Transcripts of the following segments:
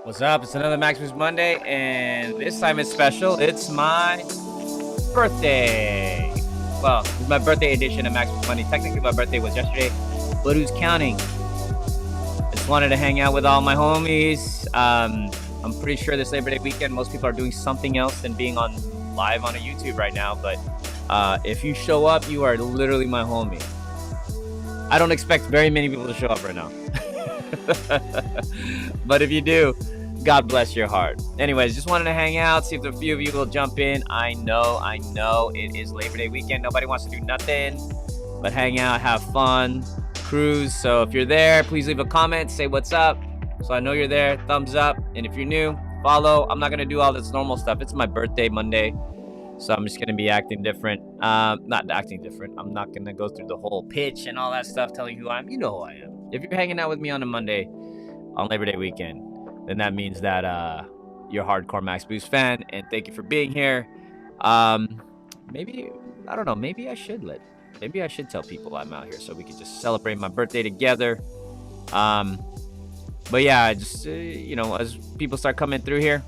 What's up? It's another Max Boost Monday, and this time it's special. It's my birthday. Well, it's my birthday edition of Max Boost Monday. Technically, my birthday was yesterday, but who's counting? Just wanted to hang out with all my homies. I'm pretty sure this Labor Day weekend, most people are doing something else than being on live on a YouTube right now. But if you show up, you are literally my homie. I don't expect very many people to show up right now. But if you do, God bless your heart. Anyways, just wanted to hang out, see if a few of you will jump in. I know it is Labor Day weekend. Nobody wants to do nothing but hang out, have fun, cruise. So if you're there, please leave a comment, say what's up, so I know you're there. Thumbs up. And if you're new, follow. I'm not gonna do all this normal stuff. It's my birthday Monday, so I'm just gonna be acting different. Not acting different. I'm not gonna go through the whole pitch and all that stuff, telling you who I am. You know who I am. If you're hanging out with me on a Monday on Labor Day weekend, then that means that you're a hardcore Max Boost fan, and thank you for being here. Maybe I don't know. Maybe I should tell people I'm out here so we can just celebrate my birthday together. But yeah, just as people start coming through here,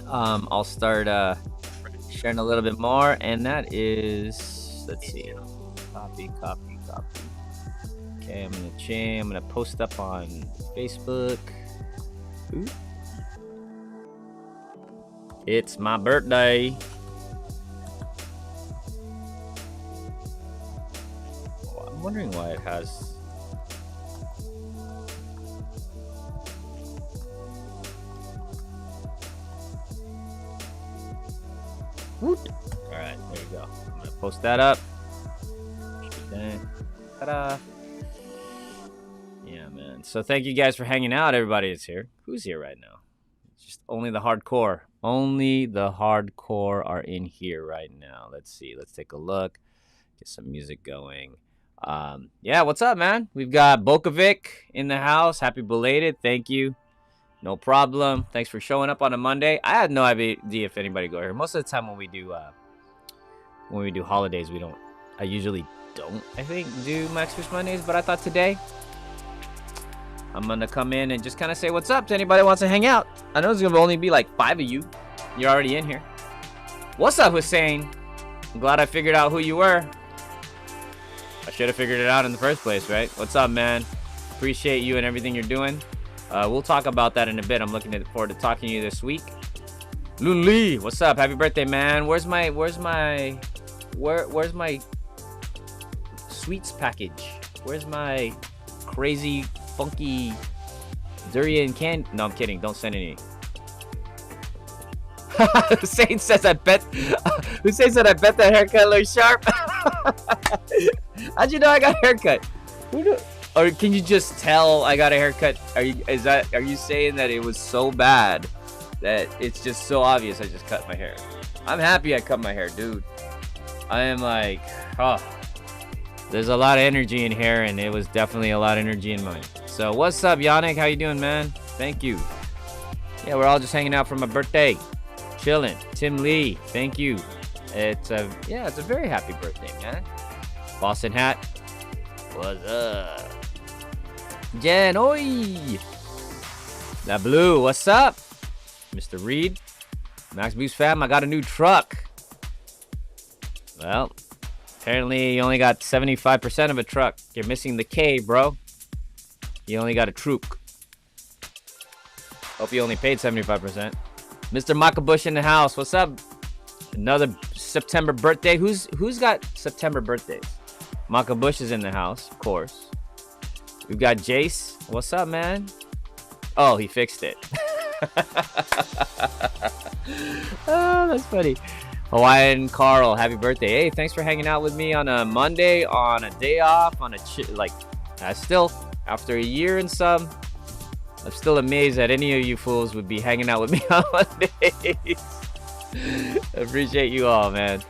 I'll start sharing a little bit more, and that is, let's see, copy. Okay, I'm gonna post up on Facebook. Ooh. It's my birthday. Oh, I'm wondering why it has. Woot. All right, there you go. I'm gonna post that up. Ta-da. Yeah, man. So thank you guys for hanging out. Everybody is here. Who's here right now? It's just only the hardcore. Only the hardcore are in here right now. Let's see. Let's take a look. Get some music going. Yeah, what's up, man? We've got Bokovic in the house. Happy belated. Thank you. No problem. Thanks for showing up on a Monday. I had no idea if anybody go here. Most of the time when we do holidays, we don't. I usually don't, I think, do Max Boost Mondays, but I thought today I'm gonna come in and just kind of say what's up to anybody who wants to hang out. I know there's gonna only be like 5 of you. You're already in here. What's up, Hussein? I'm glad I figured out who you were. I should have figured it out in the first place, right? What's up, man? Appreciate you and everything you're doing. We'll talk about that in a bit. I'm looking forward to talking to you this week. Luli, what's up? Happy birthday, man. Where's my sweets package? Where's my crazy funky durian candy? No, I'm kidding. Don't send any. Hussein says I bet. Hussein said I bet that haircut looks sharp. How'd you know I got a haircut? Or can you just tell I got a haircut? Are you saying that it was so bad that it's just so obvious I just cut my hair? I'm happy I cut my hair, dude. I am like, there's a lot of energy in here, and it was definitely a lot of energy in mine. So what's up, Yannick? How you doing, man? Thank you. Yeah, we're all just hanging out for my birthday, chilling. Tim Lee, thank you. It's a very happy birthday, man. Boston hat. What's up? Jen, oi! That blue, what's up? Mr. Reed, Max Boost fam, I got a new truck. Well, apparently you only got 75% of a truck. You're missing the K, bro. You only got a troop. Hope you only paid 75%. Mr. Micheal Bush in the house, what's up? Another September birthday. Who's got September birthdays? Micheal Bush is in the house, of course. We've got Jace. What's up, man? Oh, he fixed it. Oh, that's funny. Hawaiian Carl, happy birthday. Hey, thanks for hanging out with me on a Monday, on a day off, on a still, after a year and some, I'm still amazed that any of you fools would be hanging out with me on Mondays. Appreciate you all, man.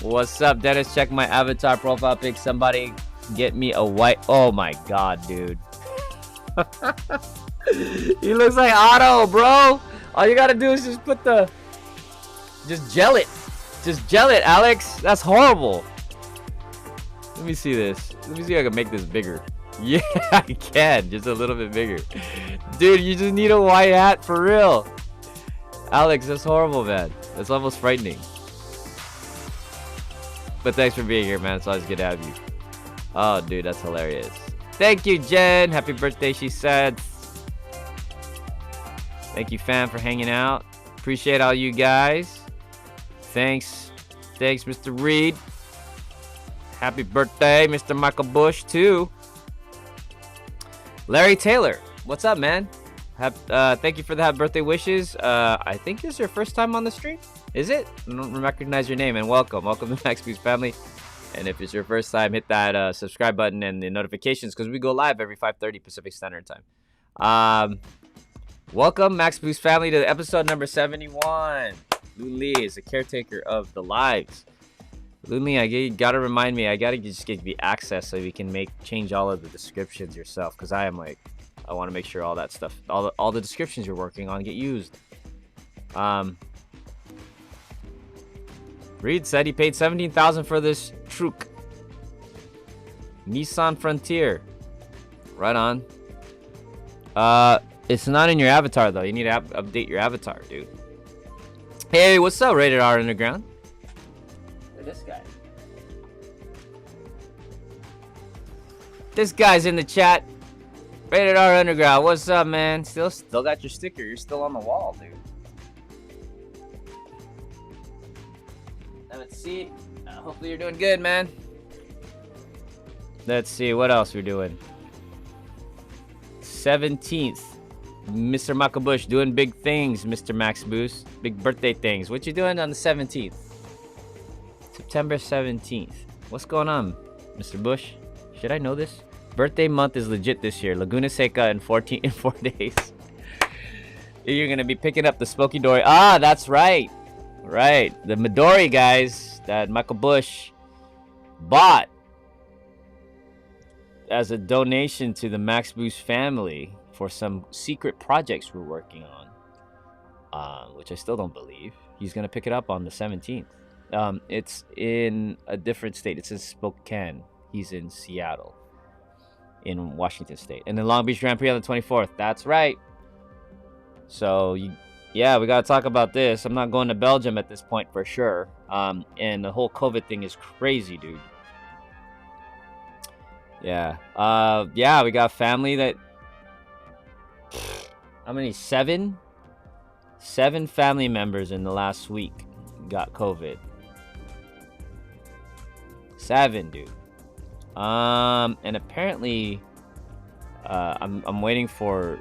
What's up, Dennis? Check my avatar profile pic. Somebody get me a white. Oh my god, dude. He looks like Otto, bro. All you gotta do is just gel it. Just gel it, Alex. That's horrible. Let me see this. Let me see if I can make this bigger. Yeah, I can. Just a little bit bigger. Dude, you just need a white hat for real. Alex, that's horrible, man. That's almost frightening. But thanks for being here, man. It's always good to have you. Oh, dude, that's hilarious. Thank you, Jen. Happy birthday, she said. Thank you, fam, for hanging out. Appreciate all you guys. Thanks, Mr. Reed. Happy birthday, Mr. Micheal Bush, too. Larry Taylor, what's up, man? Thank you for the happy birthday wishes. I think this is your first time on the stream. Is it? I don't recognize your name, and welcome to Max Boost family. And if it's your first time, hit that subscribe button and the notifications because we go live every 5:30 Pacific Standard Time. Welcome, Max Boost family, to episode number 71. Luli is the caretaker of the lives. Luli, you gotta remind me. I gotta just give you access so we can change all of the descriptions yourself because I want to make sure all that stuff, all the descriptions you're working on get used. Reed said he paid $17,000 for this truck. Nissan Frontier. Right on. It's not in your avatar though. You need to update your avatar, dude. Hey, what's up, Rated R Underground? Look at this guy. This guy's in the chat. Rated R Underground, what's up, man? Still got your sticker. You're still on the wall, dude. Let's see. Hopefully you're doing good, man. Let's see what else we're doing. 17th, Mr. Micheal Bush doing big things. Mr. Max Boost, big birthday things. What you doing on the 17th? September 17th. What's going on, Mr. Bush? Should I know this? Birthday month is legit this year. Laguna Seca in 4 days. You're gonna be picking up the Spooky Dory. Ah, that's right. Right, the Midori guys that Micheal Bush bought as a donation to the Max Boost family for some secret projects we're working on, which I still don't believe. He's gonna pick it up on the 17th. It's in a different state. It's in Spokane. He's in Seattle, in Washington State, and the Long Beach Grand Prix on the 24th. That's right. So yeah, we gotta talk about this. I'm not going to Belgium at this point for sure. And the whole COVID thing is crazy, dude. Yeah. Yeah, we got family that. How many? Seven family members in the last week got COVID. 7, dude. And apparently, I'm waiting for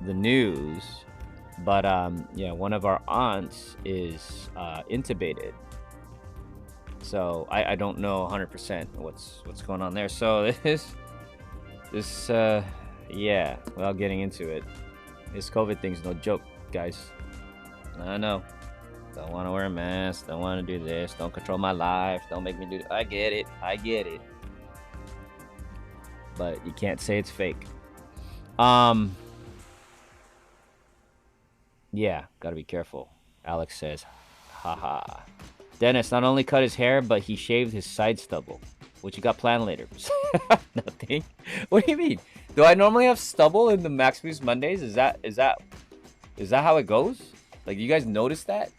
the news. But yeah, one of our aunts is intubated, so I don't know 100% what's going on there. So this yeah, without getting into it, this COVID thing's no joke, guys. I know. Don't want to wear a mask. Don't want to do this. Don't control my life. Don't make me do. I get it. But you can't say it's fake. Yeah, gotta be careful. Alex says, haha. Dennis not only cut his hair, but he shaved his side stubble. What you got planned later? Nothing. What do you mean? Do I normally have stubble in the Max Boost Mondays? Is that how it goes? Like, you guys notice that?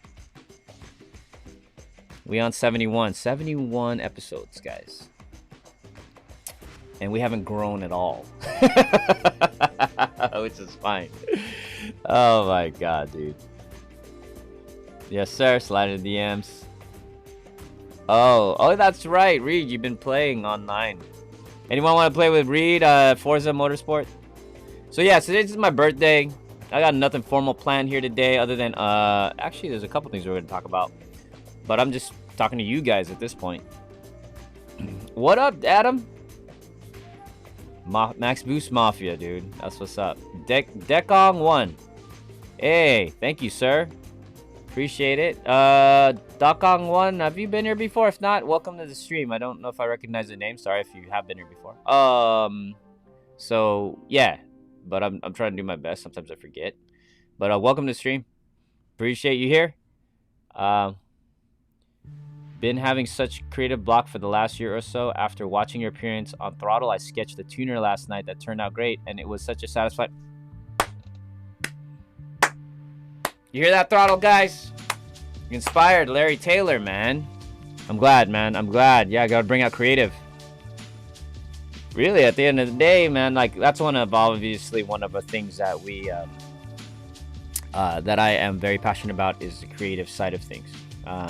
We on 71 episodes, guys. And we haven't grown at all. Which is fine. Oh my god, dude. Yes, sir. Slide in the DMs. Oh, that's right, Reed. You've been playing online. Anyone want to play with Reed? Forza Motorsport. So yeah, so this is my birthday. I got nothing formal planned here today, other than actually, there's a couple things we're going to talk about. But I'm just talking to you guys at this point. What up, Adam? Max Boost Mafia, dude. That's what's up. Dekong 1. Hey, thank you, sir. Appreciate it. Dekong 1, have you been here before? If not, welcome to the stream. I don't know if I recognize the name. Sorry if you have been here before. So yeah, but I'm trying to do my best. Sometimes I forget. But welcome to the stream. Appreciate you here. been having such creative block for the last year or so. After watching your appearance on Throttle, I sketched a tuner last night that turned out great, and it was such a satisfying. You hear that, Throttle, guys? Inspired Larry Taylor, man. I'm glad, man. I'm glad. Yeah, I gotta bring out creative. Really, at the end of the day, man, like that's obviously one of the things that we that I am very passionate about is the creative side of things. I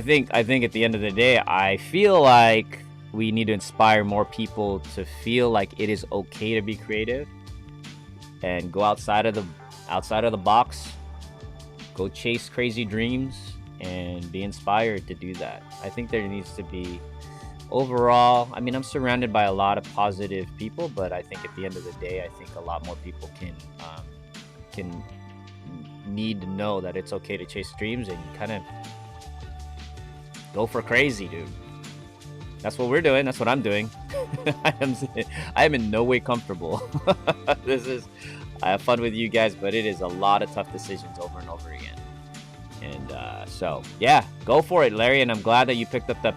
think at the end of the day, I feel like we need to inspire more people to feel like it is okay to be creative and go outside of the box, go chase crazy dreams and be inspired to do that. I think there needs to be overall, I mean, I'm surrounded by a lot of positive people, but I think at the end of the day, I think a lot more people can need to know that it's okay to chase dreams and kind of go for crazy, dude. That's what we're doing. That's what I'm doing. I am in no way comfortable. I have fun with you guys, but it is a lot of tough decisions over and over again. And so, yeah, go for it, Larry. And I'm glad that you picked up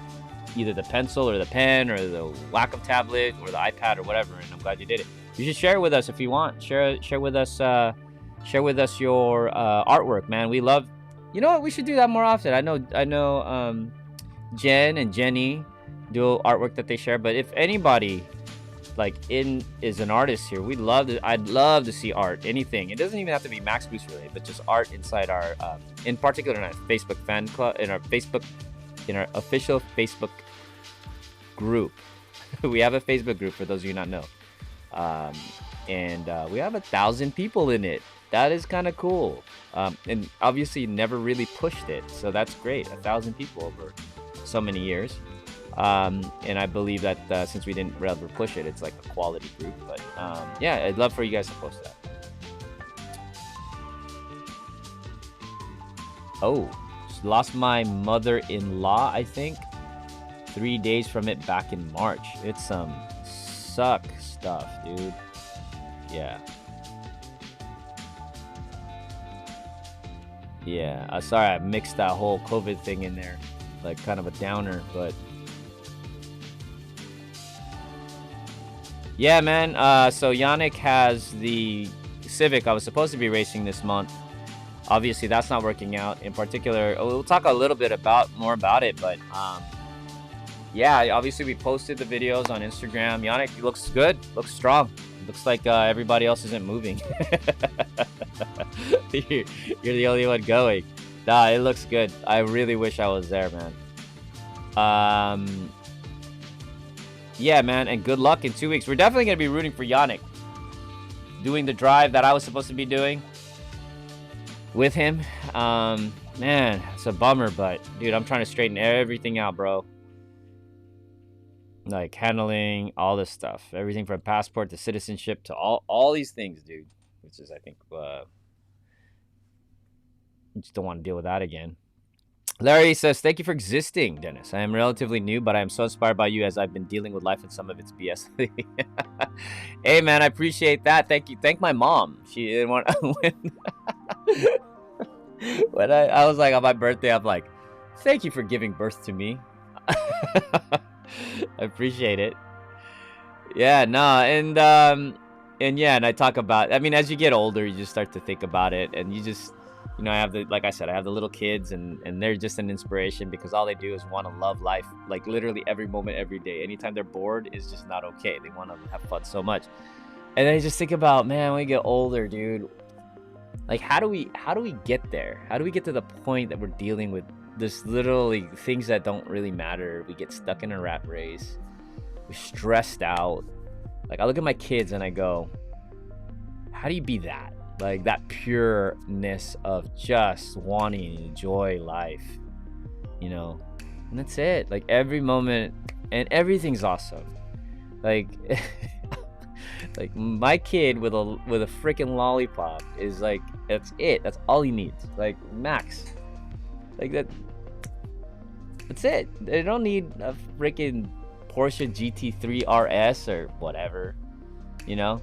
either the pencil or the pen or the Wacom tablet or the iPad or whatever. And I'm glad you did it. You should share it with us if you want. Share with us your artwork, man. We love. You know what? We should do that more often. I know. Jen and Jenny do artwork that they share, but if anybody is an artist here, I'd love to see art, anything. It doesn't even have to be Max Boost related, but just art inside our in particular in our Facebook fan club, in our official Facebook group. We have a Facebook group, for those of you not know, and we have 1,000 people in it. That is kind of cool, and obviously never really pushed it, so that's great. 1,000 people over so many years, and I believe that since we didn't ever push it, it's like a quality group. But yeah, I'd love for you guys to post that. Oh, lost my mother-in-law, I think 3 days from it back in March. It's some suck stuff, dude. Yeah, sorry I mixed that whole COVID thing in there, like kind of a downer, but yeah, man. So Yannick has the Civic I was supposed to be racing this month. Obviously that's not working out. In particular, we'll talk a little bit more about it, but yeah, obviously we posted the videos on Instagram. Yannick looks good, looks strong. Looks like everybody else isn't moving. You're the only one going. Nah, it looks good. I really wish I was there, man. Yeah, man, and good luck in 2 weeks. We're definitely going to be rooting for Yannick. Doing the drive that I was supposed to be doing with him. Man, it's a bummer, but dude, I'm trying to straighten everything out, bro. Like handling all this stuff, everything from passport to citizenship to all these things, dude. Which is, I think, just don't want to deal with that again. Larry says, thank you for existing, Dennis. I am relatively new, but I am so inspired by you as I've been dealing with life and some of its BS. Hey, man, I appreciate that. Thank you. Thank my mom. She didn't want when I was like on my birthday, I'm like, thank you for giving birth to me. I appreciate it. Yeah, no, and yeah, and I talk about, I mean, as you get older, you just start to think about it, and you just, you know, I have like I said, I have the little kids, and they're just an inspiration because all they do is want to love life, like literally every moment, every day. Anytime they're bored is just not okay. They want to have fun so much. And I just think about, man, when we get older, dude, like how do we get there? How do we get to the point that we're dealing with this literally things that don't really matter? We get stuck in a rat race. We're stressed out. Like I look at my kids and I go, how do you be that? Like that pureness of just wanting to enjoy life, you know? And that's it. Like every moment and everything's awesome. Like like my kid with a freaking lollipop is like, that's it. That's all he needs. Like max. Like that's it. They don't need a freaking Porsche GT3 RS or whatever, you know?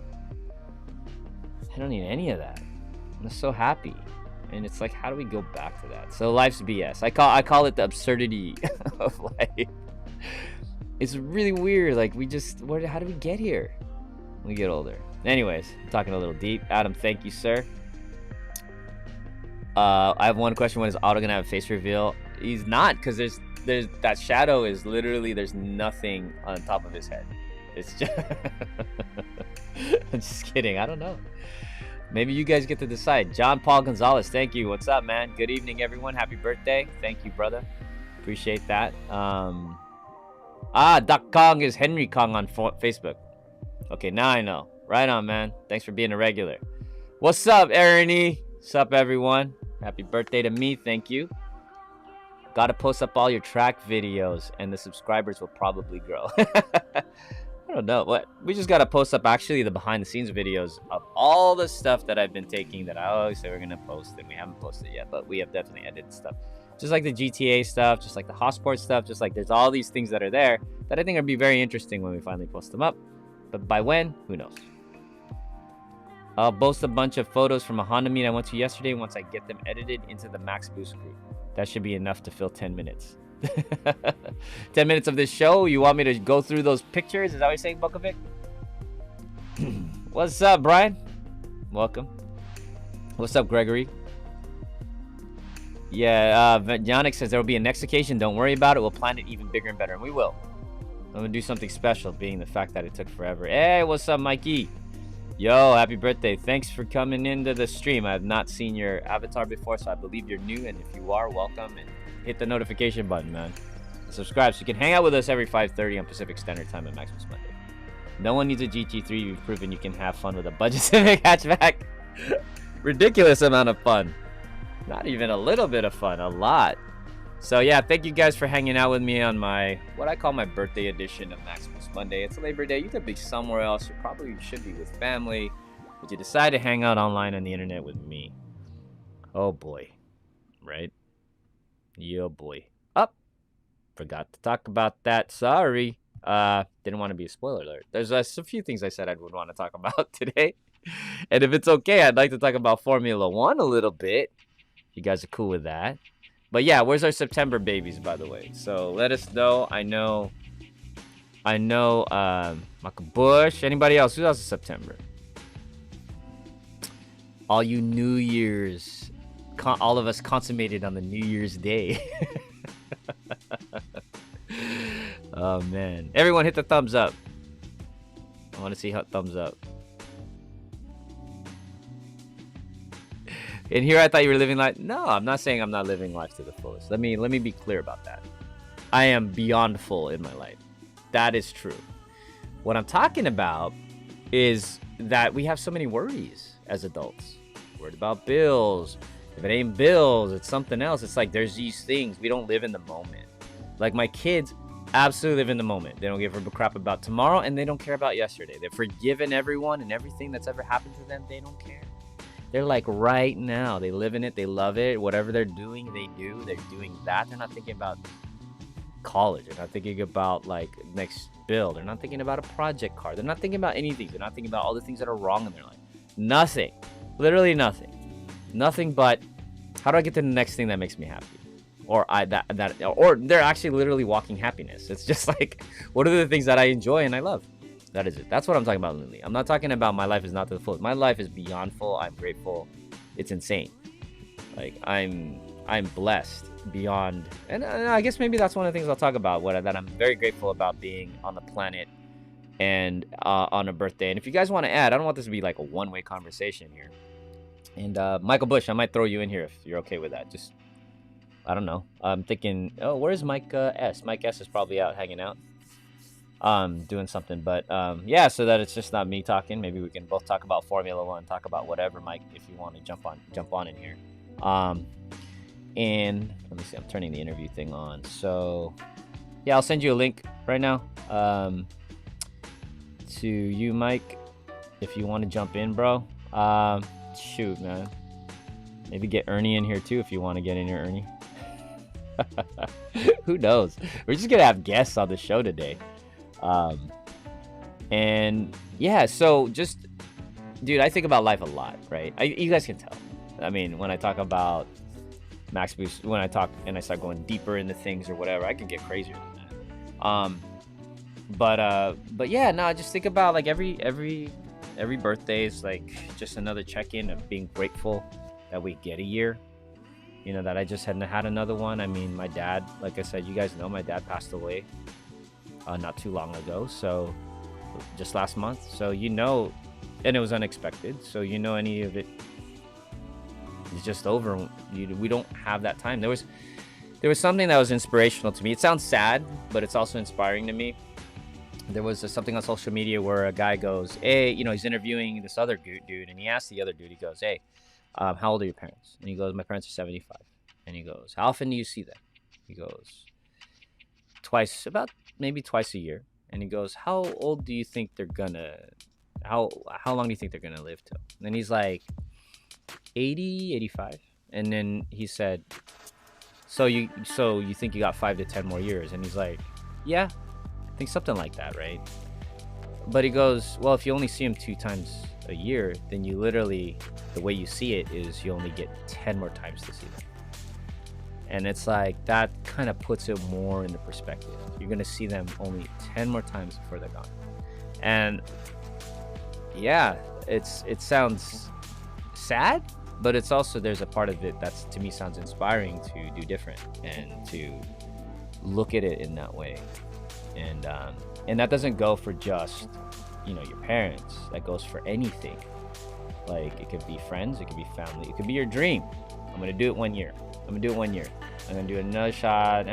I don't need any of that. I'm so happy. And it's like, how do we go back to that? So life's BS. I call it the absurdity of life. It's really weird. Like, how do we get here when we get older? Anyways, I'm talking a little deep. Adam, thank you, sir. I have one question. When is Otto gonna have a face reveal? He's not, because there's that shadow is literally, there's nothing on top of his head. It's just I'm just kidding. I don't know. Maybe you guys get to decide. John Paul Gonzalez, thank you. What's up, man? Good evening, everyone. Happy birthday. Thank you, brother. Appreciate that. Duck Kong is Henry Kong on Facebook. Okay, now I know. Right on, man. Thanks for being a regular. What's up, Ernie? What's up, everyone? Happy birthday to me. Thank you. Gotta post up all your track videos and the subscribers will probably grow. I don't know. What? We just gotta post up actually the behind the scenes videos of all the stuff that I've been taking that I always say we're gonna post, and we haven't posted yet, but we have definitely edited stuff. Just like the GTA stuff, just like the Hotspot stuff, just like there's all these things that are there that I think would be very interesting when we finally post them up. But by when, who knows? I'll post a bunch of photos from a Honda meet I went to yesterday once I get them edited into the Max Boost group. That should be enough to fill 10 minutes. 10 minutes of this show? You want me to go through those pictures? Is that what you're saying, Bukovic? What's up, Brian? Welcome. What's up, Gregory? Yeah, Yannick says there will be a next occasion. Don't worry about it. We'll plan it even bigger and better, and we will. I'm going to do something special, being the fact that it took forever. Hey, what's up, Mikey? Yo, happy birthday. Thanks for coming into the stream. I have not seen your avatar before, so I believe you're new, and if you are, welcome, and hit the notification button, man. Subscribe so you can hang out with us every 5:30 on Pacific Standard Time at MiuSpot Monday. No one needs a GT3. You've proven you can have fun with a budget Civic hatchback. Ridiculous amount of fun. Not even a little bit of fun, a lot. So yeah, thank you guys for hanging out with me on my, what I call my birthday edition of MiuSpot Monday. It's Labor Day. You could be somewhere else. You probably should be with family, but you decide to hang out online on the internet with me. Oh boy, right? Yo boy. Up. Forgot to talk about that. Sorry. Didn't want to be a spoiler alert. There's a few things I said I would want to talk about today. And if it's okay, I'd like to talk about Formula One a little bit. You guys are cool with that. But yeah, where's our September babies, by the way? So let us know. I know, Micheal Bush. Anybody else? Who else is September? All you New Year's, all of us consummated on the New Year's Day. Oh man, everyone hit the thumbs up. I want to see how thumbs up. And here I thought you were living life. No, I'm not saying I'm not living life to the fullest. Let me be clear about that. I am beyond full in my life. That is true. What I'm talking about is that we have so many worries as adults. Worried about bills. If it ain't bills, it's something else. It's like there's these things. We don't live in the moment. Like my kids absolutely live in the moment. They don't give a crap about tomorrow, and they don't care about yesterday. They've forgiven everyone and everything that's ever happened to them. They don't care. They're like right now. They live in it. They love it. Whatever they're doing, they do. They're doing that. They're not thinking about college. They're not thinking about like next bill. They're not thinking about a project card. They're not thinking about anything. They're not thinking about all the things that are wrong in their life. Nothing. Literally nothing. Nothing but how do I get to the next thing that makes me happy? Or or they're actually literally walking happiness. It's just like, what are the things that I enjoy and I love? That is it. That's what I'm talking about, Lily. I'm not talking about my life is not to the fullest. My life is beyond full. I'm grateful. It's insane. Like I'm blessed beyond, and I guess maybe that's one of the things I'll talk about. That I'm very grateful about being on the planet and on a birthday. And if you guys want to add, I don't want this to be like a one-way conversation here. And Micheal Bush, I might throw you in here if you're okay with that. Just I don't know. I'm thinking, oh, where's Mike S? Mike S is probably out hanging out. Doing something, but yeah, so that it's just not me talking. Maybe we can both talk about Formula One, talk about whatever, Mike, if you want to jump on in here. And let me see, I'm turning the interview thing on. So yeah, I'll send you a link right now to you, Mike, if you want to jump in, bro. Shoot, man, maybe get Ernie in here too if you want to get in here, Ernie. Who knows? We're just gonna have guests on the show today. And yeah, so just, dude, I think about life a lot, right? You guys can tell. I mean, when I talk about max boost, when I talk and I start going deeper into things or whatever, I can get crazier than that. But yeah, no, just think about like every birthday is like just another check-in of being grateful that we get a year. You know, that I just hadn't had another one. I mean, my dad, like I said, you guys know my dad passed away not too long ago, so just last month. So you know, and it was unexpected. So you know, any of it is just over. We don't have that time. There was something that was inspirational to me. It sounds sad, but it's also inspiring to me. There was something on social media where a guy goes, hey, you know, he's interviewing this other dude, and he asked the other dude, he goes, hey, how old are your parents? And he goes, my parents are 75. And he goes, how often do you see them? He goes, maybe twice a year. And he goes, how long do you think they're gonna live till? And then he's like, 80, 85. And then he said, so you think you got 5 to 10 more years? And he's like, yeah, I think something like that, right? But he goes, well, if you only see him 2 times a year, then you literally, the way you see it is you only get 10 more times to see them. And it's like, that kind of puts it more into perspective. You're going to see them only 10 more times before they're gone. And yeah, it sounds sad, but it's also, there's a part of it that's, to me, sounds inspiring to do different and to look at it in that way. And that doesn't go for just, you know, your parents. That goes for anything. Like, it could be friends, it could be family, it could be your dream. I'm gonna do it 1 year. I'm gonna do another shot.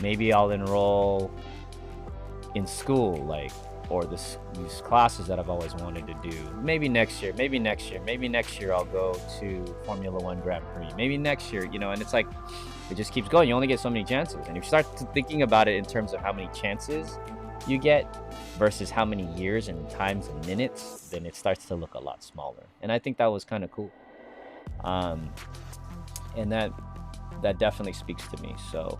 Maybe I'll enroll in school, like, or these classes that I've always wanted to do. Maybe next year I'll go to Formula One Grand Prix. Maybe next year, you know, and it's like, it just keeps going. You only get so many chances. And if you start thinking about it in terms of how many chances you get versus how many years and times and minutes, then it starts to look a lot smaller. And I think that was kind of cool. And that definitely speaks to me. So,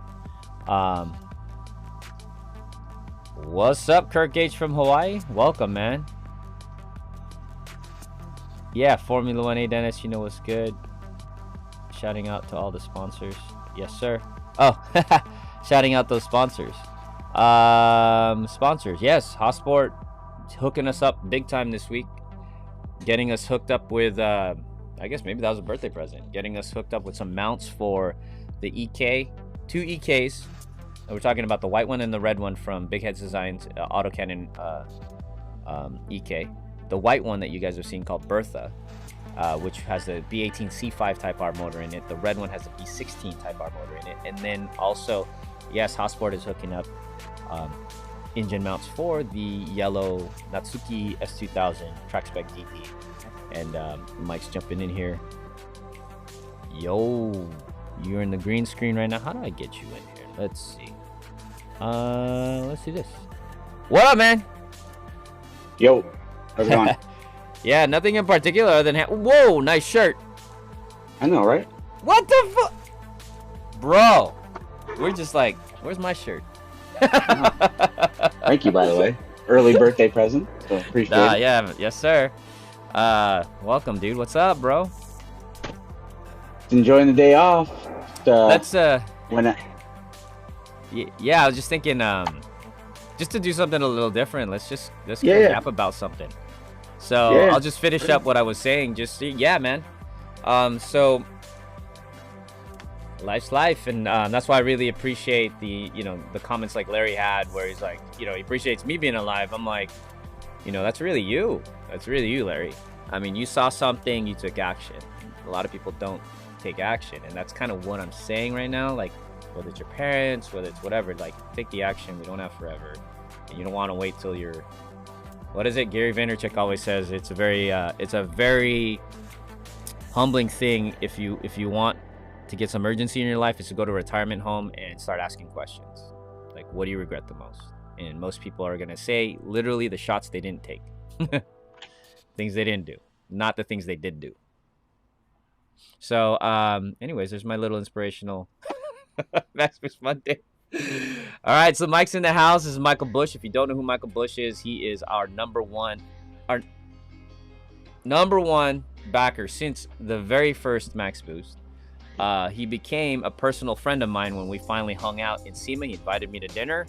what's up, Kirk Gage from Hawaii? Welcome, man. Yeah, Formula 1A Dennis, you know what's good. Shouting out to all the sponsors. Yes, sir. Oh, shouting out those sponsors. Sponsors, yes. Hotsport hooking us up big time this week. Getting us hooked up with, I guess maybe that was a birthday present. Getting us hooked up with some mounts for the EK. 2 EKs. We're talking about the white one and the red one from Big Heads Designs Autocannon EK. The white one that you guys have seen called Bertha, which has a B18 C5 Type R motor in it. The red one has a B16 Type R motor in it. And then also, yes, Hotsport is hooking up engine mounts for the yellow Natsuki S2000 track spec DP. And Mike's jumping in here. Yo, you're in the green screen right now. How do I get you in here? Let's see. Let's do this. What up, man? Yo, how's it going? Yeah, nothing in particular other than whoa, nice shirt. I know, right? What the fuck, bro? We're just like, where's my shirt? Thank you, by the way. Early birthday present. So appreciate it. Yeah, yes, sir. Welcome, dude. What's up, bro? Enjoying the day off. Let's when I... Yeah, I was just thinking, just to do something a little different. Let's yap about something. So I'll just finish up what I was saying. Yeah, man. So life's life, and that's why I really appreciate the comments like Larry had, where he's like, he appreciates me being alive. I'm like, that's really you. That's really you, Larry. I mean, you saw something, you took action. A lot of people don't take action, and that's kind of what I'm saying right now. Like, whether it's your parents, whether it's whatever, like, take the action. We don't have forever, and you don't want to wait till you're, what is it? Gary Vaynerchuk always says it's a very humbling thing if you want to get some urgency in your life, is to go to a retirement home and start asking questions. Like, what do you regret the most? And most people are gonna say literally the shots they didn't take. Things they didn't do, not the things they did do. So anyways, there's my little inspirational Maximus Monday. All right, so Mike's in the house. This is Micheal Bush. If you don't know who Micheal Bush is, he is our number one backer since the very first Max Boost. He became a personal friend of mine when we finally hung out in SEMA. He invited me to dinner.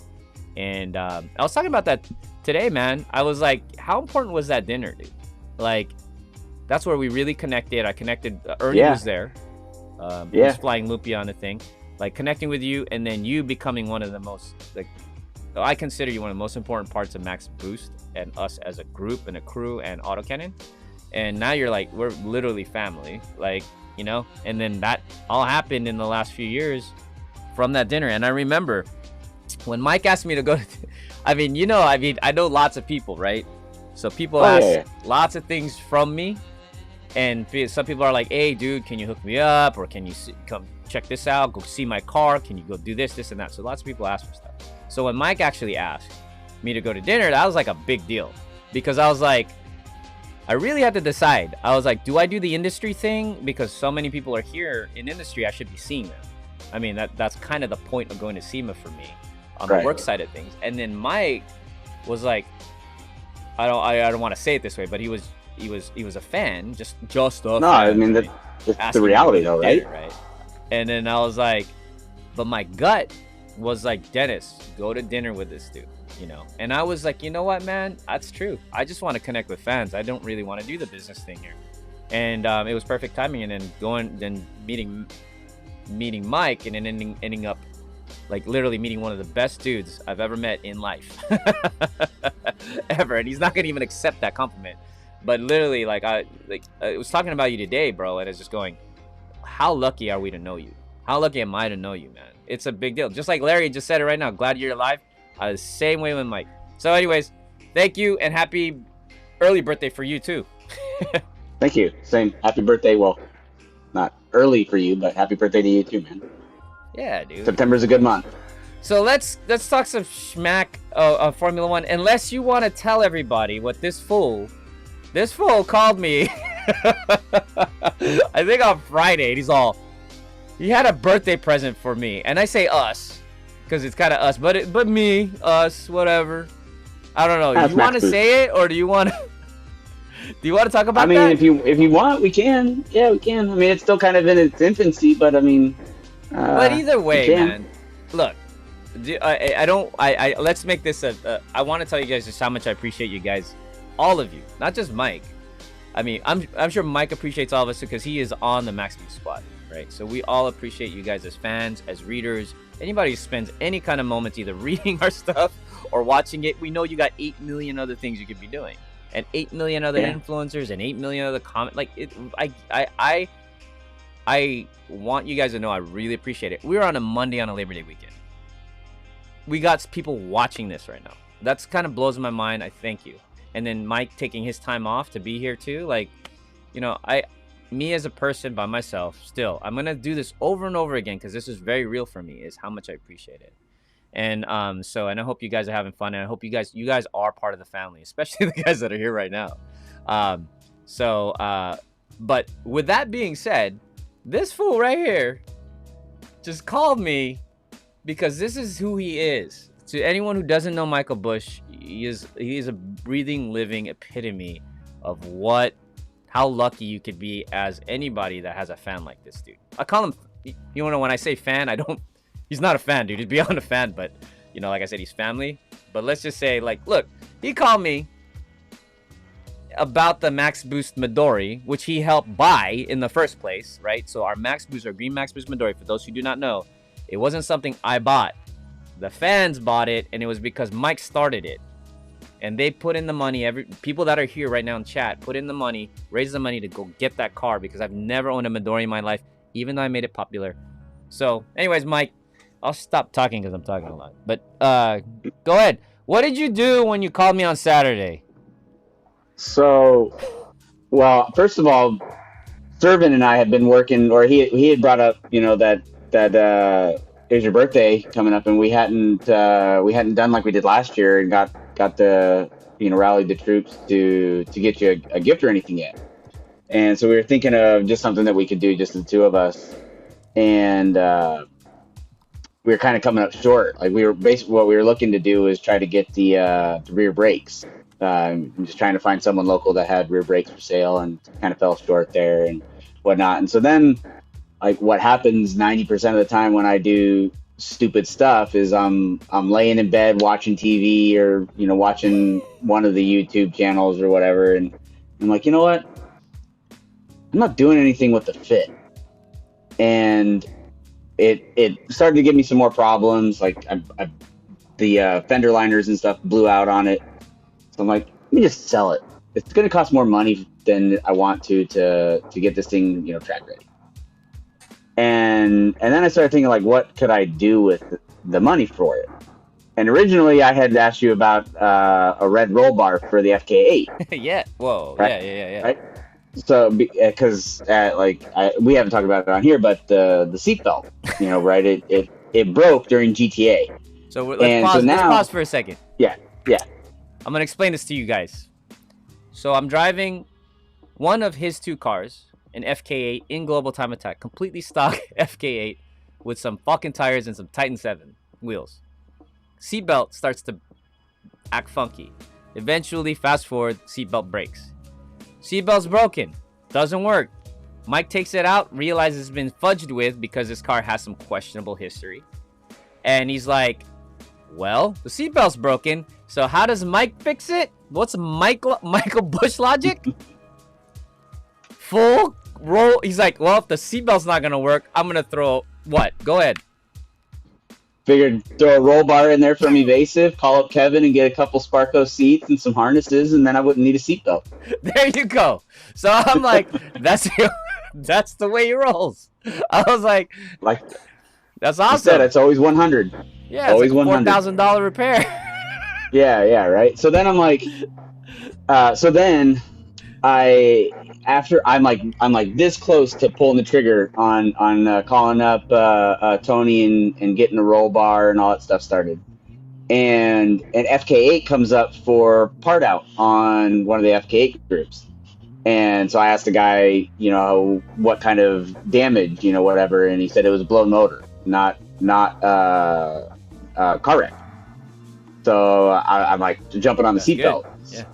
And I was talking about that today, man. I was like, how important was that dinner, dude? Like, that's where we really connected. I connected. Ernie was there. He was flying Lupia on the thing. Like, connecting with you, and then you becoming one of the most, like, I consider you one of the most important parts of Max Boost and us as a group and a crew and autocannon. And now you're like, we're literally family. Like, you know? And then that all happened in the last few years from that dinner. And I remember when Mike asked me to go to, I know lots of people, right? So people ask lots of things from me. And some people are like, hey, dude, can you hook me up? Or can you come check this out? Go see my car. Can you go do this, this, and that? So lots of people ask for stuff. So when Mike actually asked me to go to dinner, that was like a big deal. Because I was like, I really had to decide. I was like, do I do the industry thing? Because so many people are here in industry, I should be seeing them. I mean, that's kind of the point of going to SEMA for me on the work side of things. And then Mike was like, I don't want to say it this way, but he was a fan, just a fan. I mean, that's the reality though, right? Right. And then I was like, but my gut was like, Dennis, go to dinner with this dude, you know? And I was like, you know what, man? That's true. I just want to connect with fans. I don't really want to do the business thing here. And it was perfect timing. And then meeting Mike, and then ending up like literally meeting one of the best dudes I've ever met in life. Ever. And he's not going to even accept that compliment. But literally, I was talking about you today, bro, and it's just going, how lucky are we to know you? How lucky am I to know you, man? It's a big deal. Just like Larry just said it right now. Glad you're alive. The same way with Mike. So anyways, thank you, and happy early birthday for you too. Thank you. Same. Happy birthday. Well, not early for you, but happy birthday to you too, man. Yeah, dude. September's a good month. So let's talk some schmack of Formula One. Unless you want to tell everybody what this fool called me. I think on Friday, and he had a birthday present for me, and I say us because it's kind of us, but me, us, whatever. I don't know. You want to say it, or do you want to? Do you want to talk about that? I mean, if you want, we can. Yeah, we can. I mean, it's still kind of in its infancy, but I mean. But either way, man. Look, let's make this I want to tell you guys just how much I appreciate you guys, all of you, not just Mike. I mean, I'm sure Mike appreciates all of us because he is on the Max MiuSpot, right? So we all appreciate you guys as fans, as readers, anybody who spends any kind of moments either reading our stuff or watching it. We know you got 8 million other things you could be doing, and 8 million other influencers, and 8 million other comment. Like it, I want you guys to know I really appreciate it. We're on a Monday on a Labor Day weekend. We got people watching this right now. That's kind of blows my mind. I thank you. And then Mike taking his time off to be here too. Like, you know, me as a person by myself, still, I'm going to do this over and over again because this is very real for me, is how much I appreciate it. And so, and I hope you guys are having fun. And I hope you guys are part of the family, especially the guys that are here right now. But with that being said, this fool right here just called me because this is who he is. To anyone who doesn't know Micheal Bush, he is a breathing, living epitome of how lucky you could be as anybody that has a fan like this dude. I call him, you know, when I say fan, he's not a fan, dude. He's beyond a fan, but, you know, like I said, he's family. But let's just say, like, look, he called me about the Max Boost Midori, which he helped buy in the first place, right? So our Max Boost, our green Max Boost Midori, for those who do not know, it wasn't something I bought. The fans bought it, and it was because Mike started it. And they put in the money. People that are here right now in chat put in the money, raised the money to go get that car, because I've never owned a Midori in my life, even though I made it popular. So, anyways, Mike, I'll stop talking because I'm talking a lot. But go ahead. What did you do when you called me on Saturday? So, well, first of all, Servin and I had been working, or he had brought up, you know, that here's your birthday coming up, and we hadn't done like we did last year and got the, you know, rallied the troops to get you a gift or anything yet. And so we were thinking of just something that we could do, just the two of us, and we were kind of coming up short. Like, we were basically, what we were looking to do is try to get the rear brakes I'm just trying to find someone local that had rear brakes for sale, and kind of fell short there and whatnot. And so then, like, what happens 90% of the time when I do stupid stuff is I'm laying in bed watching TV, or watching one of the YouTube channels or whatever, and I'm like, you know what? I'm not doing anything with the fit, and it started to give me some more problems. Like the fender liners and stuff blew out on it, so I'm like, let me just sell it. It's going to cost more money than I want to get this thing track ready. And then I started thinking, like, what could I do with the money for it? And originally I had asked you about a red roll bar for the FK8. Yeah. Whoa. Right? Yeah. Right. So because we haven't talked about it on here, but the seatbelt, right? It broke during GTA. So let's pause for a second. Yeah. I'm gonna explain this to you guys. So I'm driving one of his two cars, an FK8 in Global Time Attack, completely stock FK8 with some fucking tires and some Titan 7 wheels. Seatbelt starts to act funky. Eventually, fast forward, seatbelt breaks. Seatbelt's broken. Doesn't work. Mike takes it out, realizes it's been fudged with because this car has some questionable history. And he's like, well, the seatbelt's broken, so how does Mike fix it? What's Micheal Bush logic? Full roll. He's like, well, if the seatbelt's not gonna work, I'm gonna throw what? Go ahead. Figured throw a roll bar in there from Evasive, call up Kevin and get a couple Sparko seats and some harnesses, and then I wouldn't need a seatbelt. There you go. So I'm like, that's the way he rolls. I was like that's awesome. You said it's always 100. Yeah, it's always like $4,000 repair. Yeah, right. So then I'm like, I'm like this close to pulling the trigger on calling up Tony and getting a roll bar and all that stuff started, and an FK8 comes up for part out on one of the FK8 groups, and so I asked the guy, what kind of damage, whatever, and he said it was a blown motor, not car wreck. So I'm like jumping on the seatbelt. Yeah.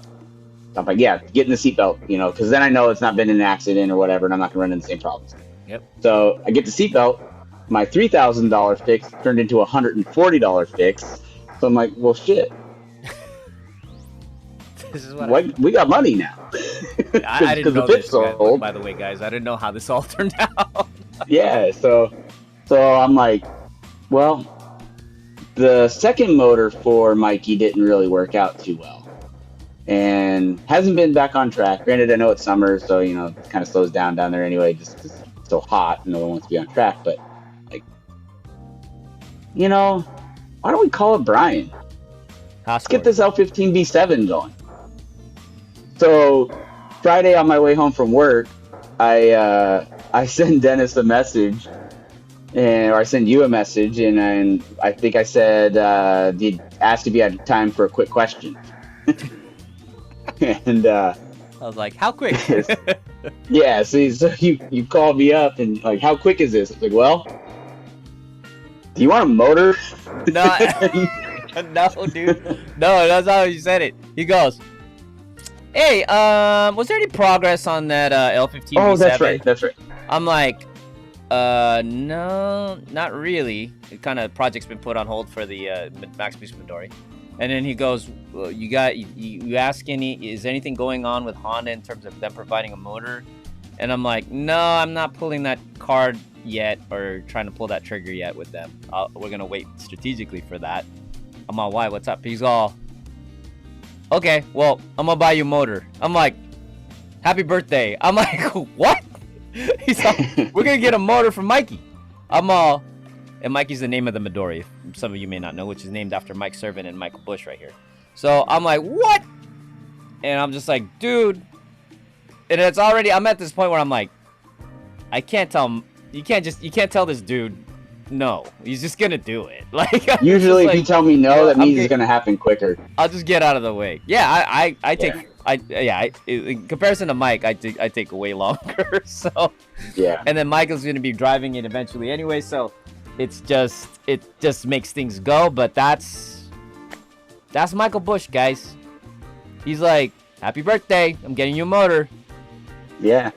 I'm like, yeah, get in the seatbelt, because then I know it's not been an accident or whatever, and I'm not gonna run into the same problems. Yep. So I get the seatbelt. My $3,000 fix turned into a $140 fix. So I'm like, well, shit. This is what we got money now. I didn't know this, by the way, guys. I didn't know how this all turned out. Yeah. So I'm like, well, the second motor for Mikey didn't really work out too well. And hasn't been back on track. Granted, I know it's summer, so it kind of slows down there anyway, just because it's so hot and no one wants to be on track. But why don't we call it Brian? Let's get this L15B7 going. So Friday on my way home from work, I send Dennis a message, or I send you a message, and I think I said, asked if you had time for a quick question. And I was like, how quick? Yeah, so you called me up and like, how quick is this? I was like, well, do you want a motor? No, no, dude. No, that's how you said it. He goes, hey, was there any progress on that L15B7? Oh, that's right. I'm like, no, not really. The kind of project's been put on hold for the Max Boost Midori. And then he goes, well, you ask is anything going on with Honda in terms of them providing a motor? And I'm like, no, I'm not pulling that card yet or trying to pull that trigger yet with them. We're going to wait strategically for that. I'm all, why? What's up? He's all, okay, well, I'm going to buy you a motor. I'm like, happy birthday. I'm like, what? He's like, we're going to get a motor for Mikey. I'm all, and Mikey's the name of the Midori, some of you may not know, which is named after Mike Servin and Micheal Bush right here. So I'm like, what? And I'm just like, dude. And it's already, I'm at this point where I'm like, I can't tell him, you can't tell this dude no. He's just gonna do it. Like, usually if you tell me no, that means it's gonna happen quicker. I'll just get out of the way. Yeah, in comparison to Mike, I take way longer. So yeah. And then Michael's gonna be driving it eventually anyway, so it just makes things go. But that's Micheal Bush, guys. He's like, "Happy birthday! I'm getting you a motor." Yeah.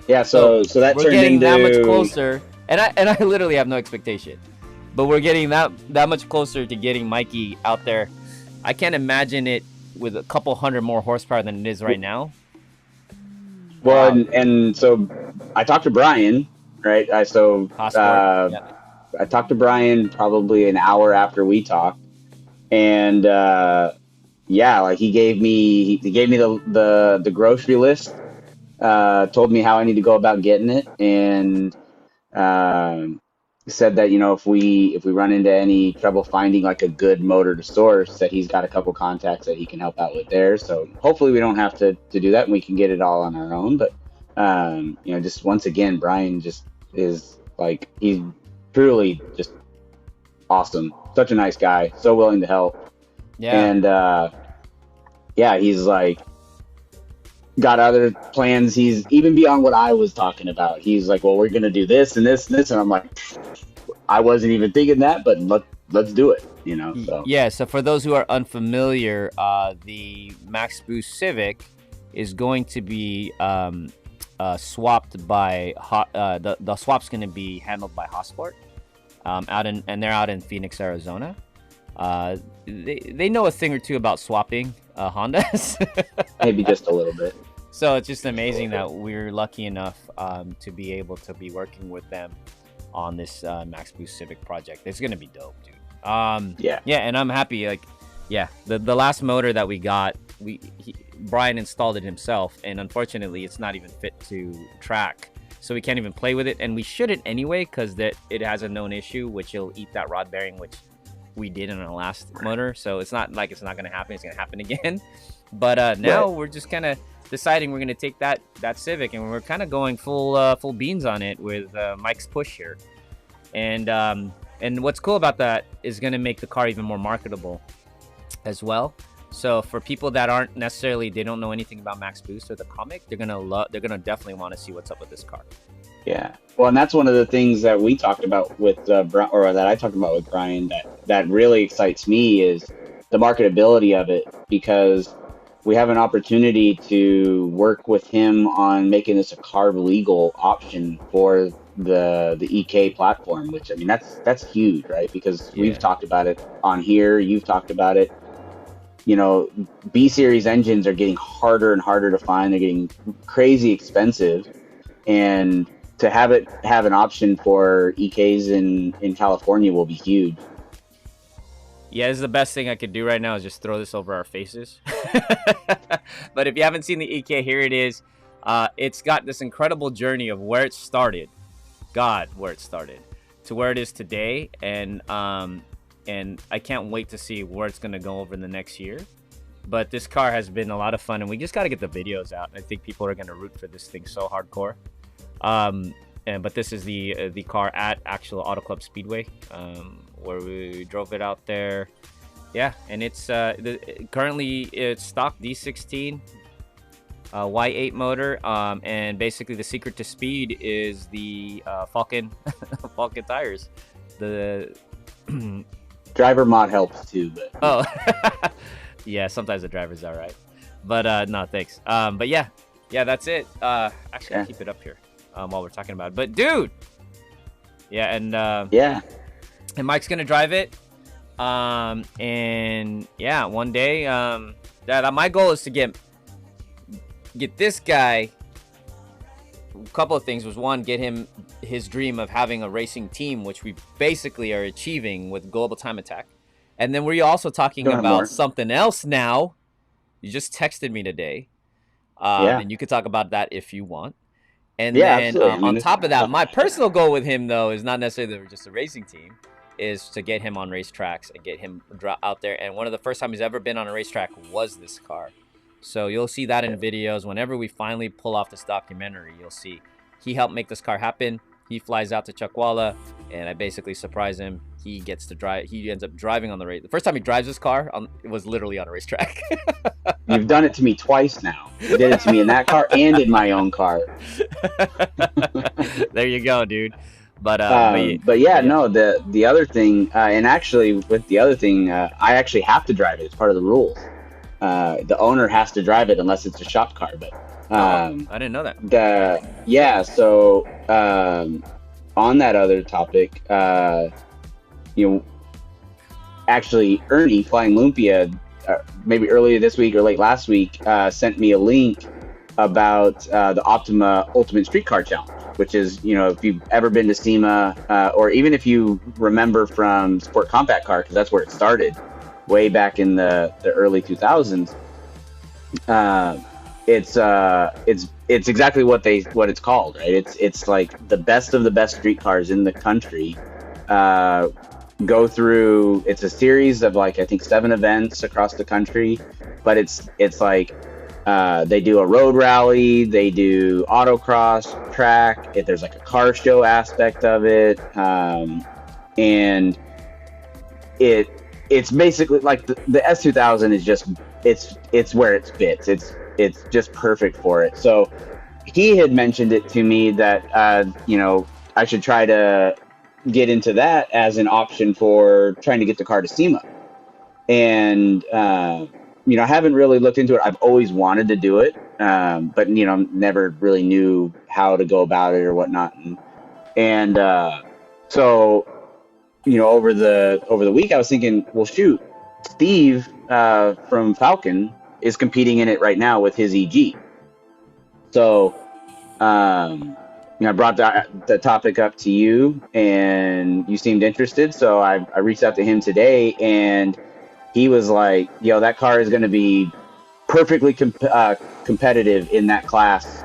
Yeah. So that we're turned getting into that much closer, and I literally have no expectation, but we're getting that much closer to getting Mikey out there. I can't imagine it with a couple hundred more horsepower than it is right now. Well, Wow. and so I talked to Brian, right? Passport. Yeah. I talked to Brian probably an hour after we talked, and yeah, like he gave me the grocery list, told me how I need to go about getting it, and um, said that, you know, if we run into any trouble finding like a good motor to source, that he's got a couple contacts that he can help out with there. So hopefully we don't have to do that and we can get it all on our own. But you know, just once again, Brian just is like, he's truly just awesome, such a nice guy, so willing to help. Yeah. And yeah, he's like got other plans. He's even beyond what I was talking about. He's like, well, we're gonna do this and this and this, and I'm like, I wasn't even thinking that, but let's do it, you know. So yeah. So for those who are unfamiliar, the Max Boost Civic is going to be swapped by the swap's going to be handled by Hotsport, they're out in Phoenix, Arizona. They know a thing or two about swapping Hondas. maybe just a little bit. So it's just amazing that we're lucky enough to be able to be working with them on this Max Boost Civic project. It's gonna be dope, dude. Yeah, and I'm happy. Like, yeah, the last motor that we got, Brian installed it himself, and unfortunately, it's not even fit to track, so we can't even play with it. And we shouldn't anyway, because it has a known issue, which it'll eat that rod bearing, which we did in our last motor. So it's not like it's not gonna happen. It's gonna happen again. But now we're just kind of deciding we're gonna take that Civic, and we're kind of going full beans on it with Mike's push here. And what's cool about that is gonna make the car even more marketable as well. So for people that aren't necessarily, they don't know anything about Max Boost or the comic, they're gonna definitely want to see what's up with this car. Yeah, well, and that's one of the things that we talked about with or that I talked about with Brian, that really excites me, is the marketability of it, because we have an opportunity to work with him on making this a carb legal option for the EK platform, which, I mean, that's huge, right? Because we've talked about it on here, you've talked about it. You know, B series engines are getting harder and harder to find. They're getting crazy expensive, and to have an option for EKs in California will be huge. Yeah, this is the best thing I could do right now, is just throw this over our faces. But if you haven't seen the EK, here it is. It's got this incredible journey of where it started, where it started, to where it is today, and I can't wait to see where it's gonna go over the next year. But this car has been a lot of fun, and we just got to get the videos out. I think people are gonna root for this thing so hardcore. But this is the car at actual Auto Club Speedway, where we drove it out there. Yeah, and it's currently it's stock D16 Y8 motor, and basically the secret to speed is the Falcon Falcon tires. The driver mod helps too, but yeah, sometimes the driver's all right, but no, thanks. But yeah, that's it. Actually, I'll keep it up here while we're talking about it. But dude, yeah, and and Mike's gonna drive it, and yeah, one day, that my goal is to get this guy. A couple of things was, one, get him his dream of having a racing team, which we basically are achieving with Global Time Attack. And then we're also talking about something else now. You just texted me today, and you could talk about that if you want. And then on top of that, my personal goal with him, though, is not necessarily just a racing team, is to get him on racetracks and get him out there. And one of the first time he's ever been on a racetrack was this car. So you'll see that in videos. Whenever we finally pull off this documentary, you'll see he helped make this car happen. He flies out to Chuckwalla, and I basically surprise him. He gets to drive. He ends up driving on the race. The first time he drives this car, it was literally on a racetrack. You've done it to me twice now. You did it to me in that car and in my own car. There you go, dude. But yeah, no, the other thing, and actually with the other thing, I actually have to drive it. It's part of the rules. the owner has to drive it unless it's a shop car. But I didn't know that. so on that other topic, you know, actually Ernie Flying Lumpia, maybe earlier this week or late last week, sent me a link about the Optima Ultimate Streetcar Challenge, which is, if you've ever been to SEMA, or even if you remember from Sport Compact Car, because that's where it started, way back in the early 2000s. It's exactly what it's called, right? It's like the best of the best street cars in the country. Go through. It's a series of I think 7 events across the country, but it's like they do a road rally, they do autocross track. There's a car show aspect of it, and it's basically the S2000 is just it's where it fits. It's just perfect for it. So he had mentioned it to me that I should try to get into that as an option for trying to get the car to SEMA. And I haven't really looked into it. I've always wanted to do it, but never really knew how to go about it or whatnot. And so over the week I was thinking, well, shoot, Steve from Falcon is competing in it right now with his EG. So I brought the topic up to you, and you seemed interested. So I reached out to him today, and he was like, "Yo, that car is going to be perfectly competitive in that class.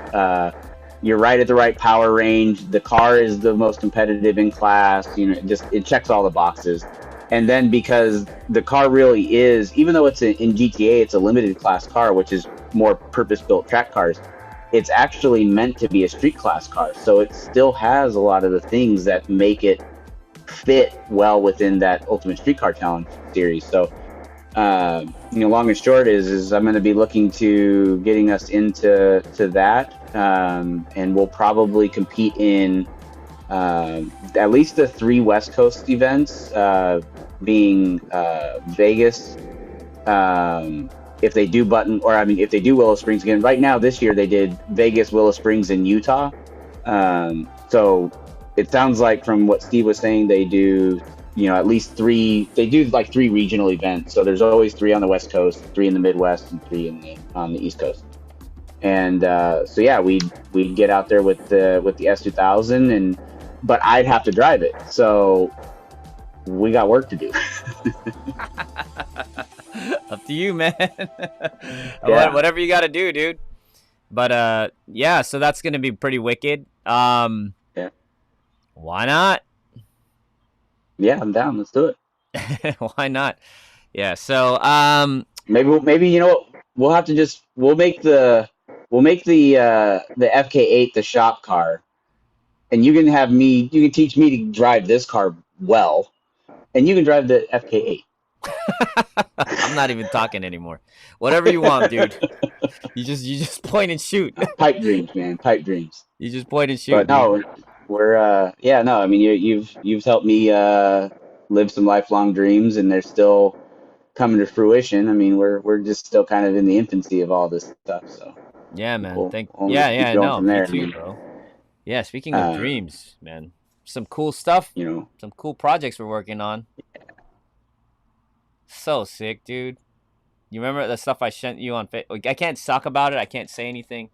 You're right at the right power range. The car is the most competitive in class. It checks all the boxes." And then because the car really is, even though it's in GTA, it's a limited class car, which is more purpose-built track cars. It's actually meant to be a street class car, so it still has a lot of the things that make it fit well within that Ultimate Street Car Challenge series. So, long and short is I'm going to be looking to getting us into that, and we'll probably compete in at least the 3 West Coast events, being Vegas. If they do if they do Willow Springs again. Right now, this year, they did Vegas, Willow Springs, and Utah. So it sounds like from what Steve was saying, they do, at least 3, they do 3 regional events. So there's always 3 on the West Coast, 3 in the Midwest, and 3 on the East Coast. And so yeah, we'd get out there with the S2000, but I'd have to drive it. So we got work to do. Up to you, man. Yeah. Whatever you got to do, dude. But yeah, so that's gonna be pretty wicked. Yeah. Why not? Yeah, I'm down. Let's do it. Why not? Yeah. So maybe we'll have to we'll make the FK8 the shop car, and you can teach me to drive this car well, and you can drive the FK8. I'm not even talking anymore. Whatever you want, dude. You just point and shoot. Pipe dreams, man. Pipe dreams. You just point and shoot. But no, we're I mean, you've helped me live some lifelong dreams, and they're still coming to fruition. I mean, we're just still kind of in the infancy of all this stuff. So yeah, man. no, Me too, bro. Yeah, speaking of dreams, man, some cool stuff. Some cool projects we're working on. So sick, dude. You remember the stuff I sent you on Facebook? I can't talk about it. I can't say anything.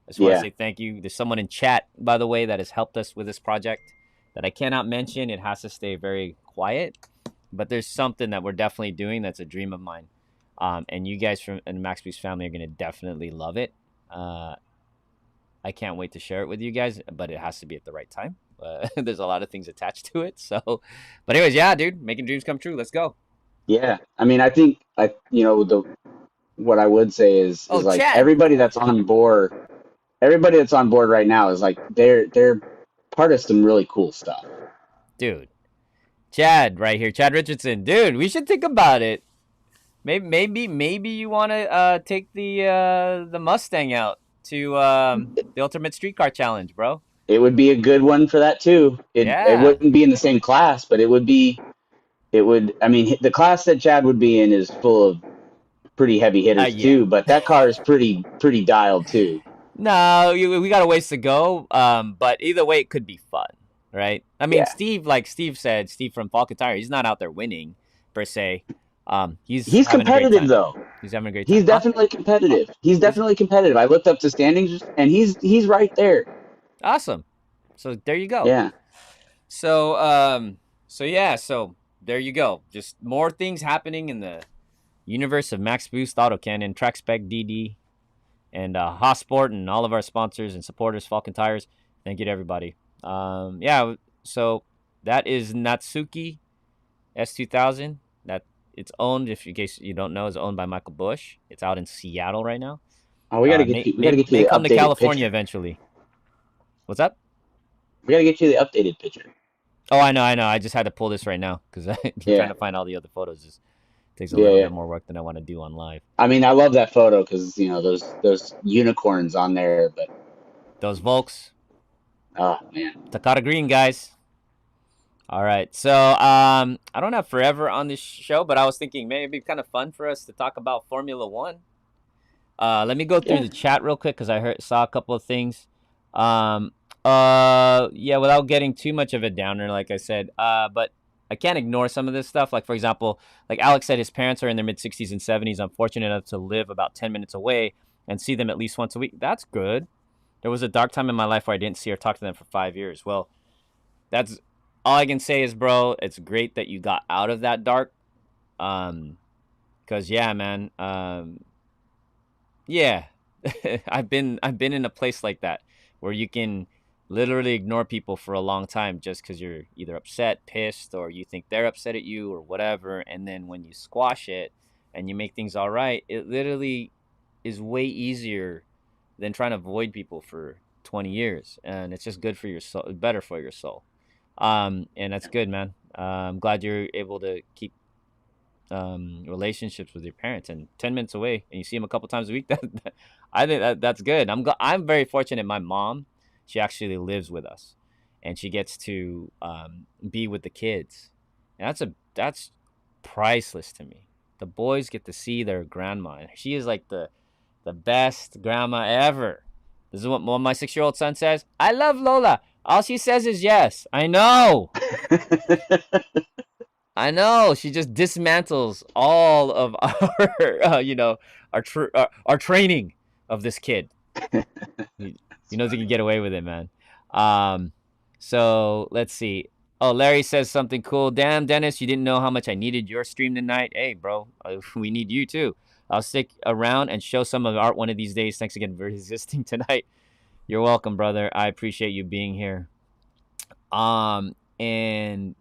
I just want to say thank you. There's someone in chat, by the way, that has helped us with this project that I cannot mention. It has to stay very quiet. But there's something that we're definitely doing that's a dream of mine. And you guys from the Max Boost family are going to definitely love it. I can't wait to share it with you guys, but it has to be at the right time. There's a lot of things attached to it. So, but anyways, yeah, dude, making dreams come true. Let's go. Yeah, I mean, I think what I would say is Chad. everybody that's on board right now is they're part of some really cool stuff. Dude, Chad right here, Chad Richardson. Dude, we should think about it. Maybe you want to take the Mustang out to the Ultimate Streetcar Challenge, bro. It would be a good one for that too. It wouldn't be in the same class, but it would. I mean, the class that Chad would be in is full of pretty heavy hitters Yeah. too, but that car is pretty dialed too. No, we got a ways to go. But either way, it could be fun, right? I mean, Yeah. Steve, like Steve said, Steve from Falcon Tire, he's not out there winning per se. He's He's having a great competitive time. though. He's having a great time, He's huh? definitely competitive. He's Is definitely competitive. I looked up the standings and he's right there. awesome. So there you go. Yeah. So so yeah, so there you go. Just more things happening in the universe of Max Boost, Auto Cannon, Track Spec DD, and Hossport, and all of our sponsors and supporters, Falcon Tires. Thank you to everybody. Yeah, so that is Natsuki S2000. That it's owned, if in case you don't know, is owned by Micheal Bush. It's out in Seattle right now. Oh, we gotta get you. We gotta get you May the come to updated California picture. eventually. What's up? We gotta get you the updated picture. Oh, I know. I just had to pull this right now because I'm Yeah. trying to find all the other photos. Just takes a Yeah, little yeah. bit more work than I want to do on live. I mean, I love that photo because those unicorns on there, but Those Volks, oh man, Takata Green, guys. All right, so I don't have forever on this show, but I was thinking maybe it'd be kind of fun for us to talk about Formula One. Let me go through Yeah. the chat real quick because I saw a couple of things. Yeah, without getting too much of a downer, like I said, but I can't ignore some of this stuff. Like, for example, like Alex said, his parents are in their mid-60s and 70s. I'm fortunate enough to live about 10 minutes away and see them at least once a week. That's good. There was a dark time in my life where I didn't see or talk to them for 5 years. Well, that's all I can say is, bro, it's great that you got out of that dark. Because yeah, man, yeah, I've been in a place like that where you can literally ignore people for a long time just because you're either upset, pissed, or you think they're upset at you or whatever. And then when you squash it and you make things all right, it literally is way easier than trying to avoid people for 20 years. And it's just good for your soul, better for your soul. And that's good, man. I'm glad you're able to keep relationships with your parents, and 10 minutes away and you see them a couple times a week. I think that's good. I'm very fortunate. My mom, she actually lives with us and she gets to be with the kids, and that's priceless to me. The boys get to see their grandma. She is like the best grandma ever. This is what my 6-year-old son says. I love Lola. All she says is yes. I know. I know. She just dismantles all of our, our training of this kid. He knows he can get away with it, man. So let's see. Oh, Larry says something cool. Damn, Dennis, you didn't know how much I needed your stream tonight. Hey, bro, we need you too. I'll stick around and show some of the art one of these days. Thanks again for existing tonight. You're welcome, brother. I appreciate you being here. And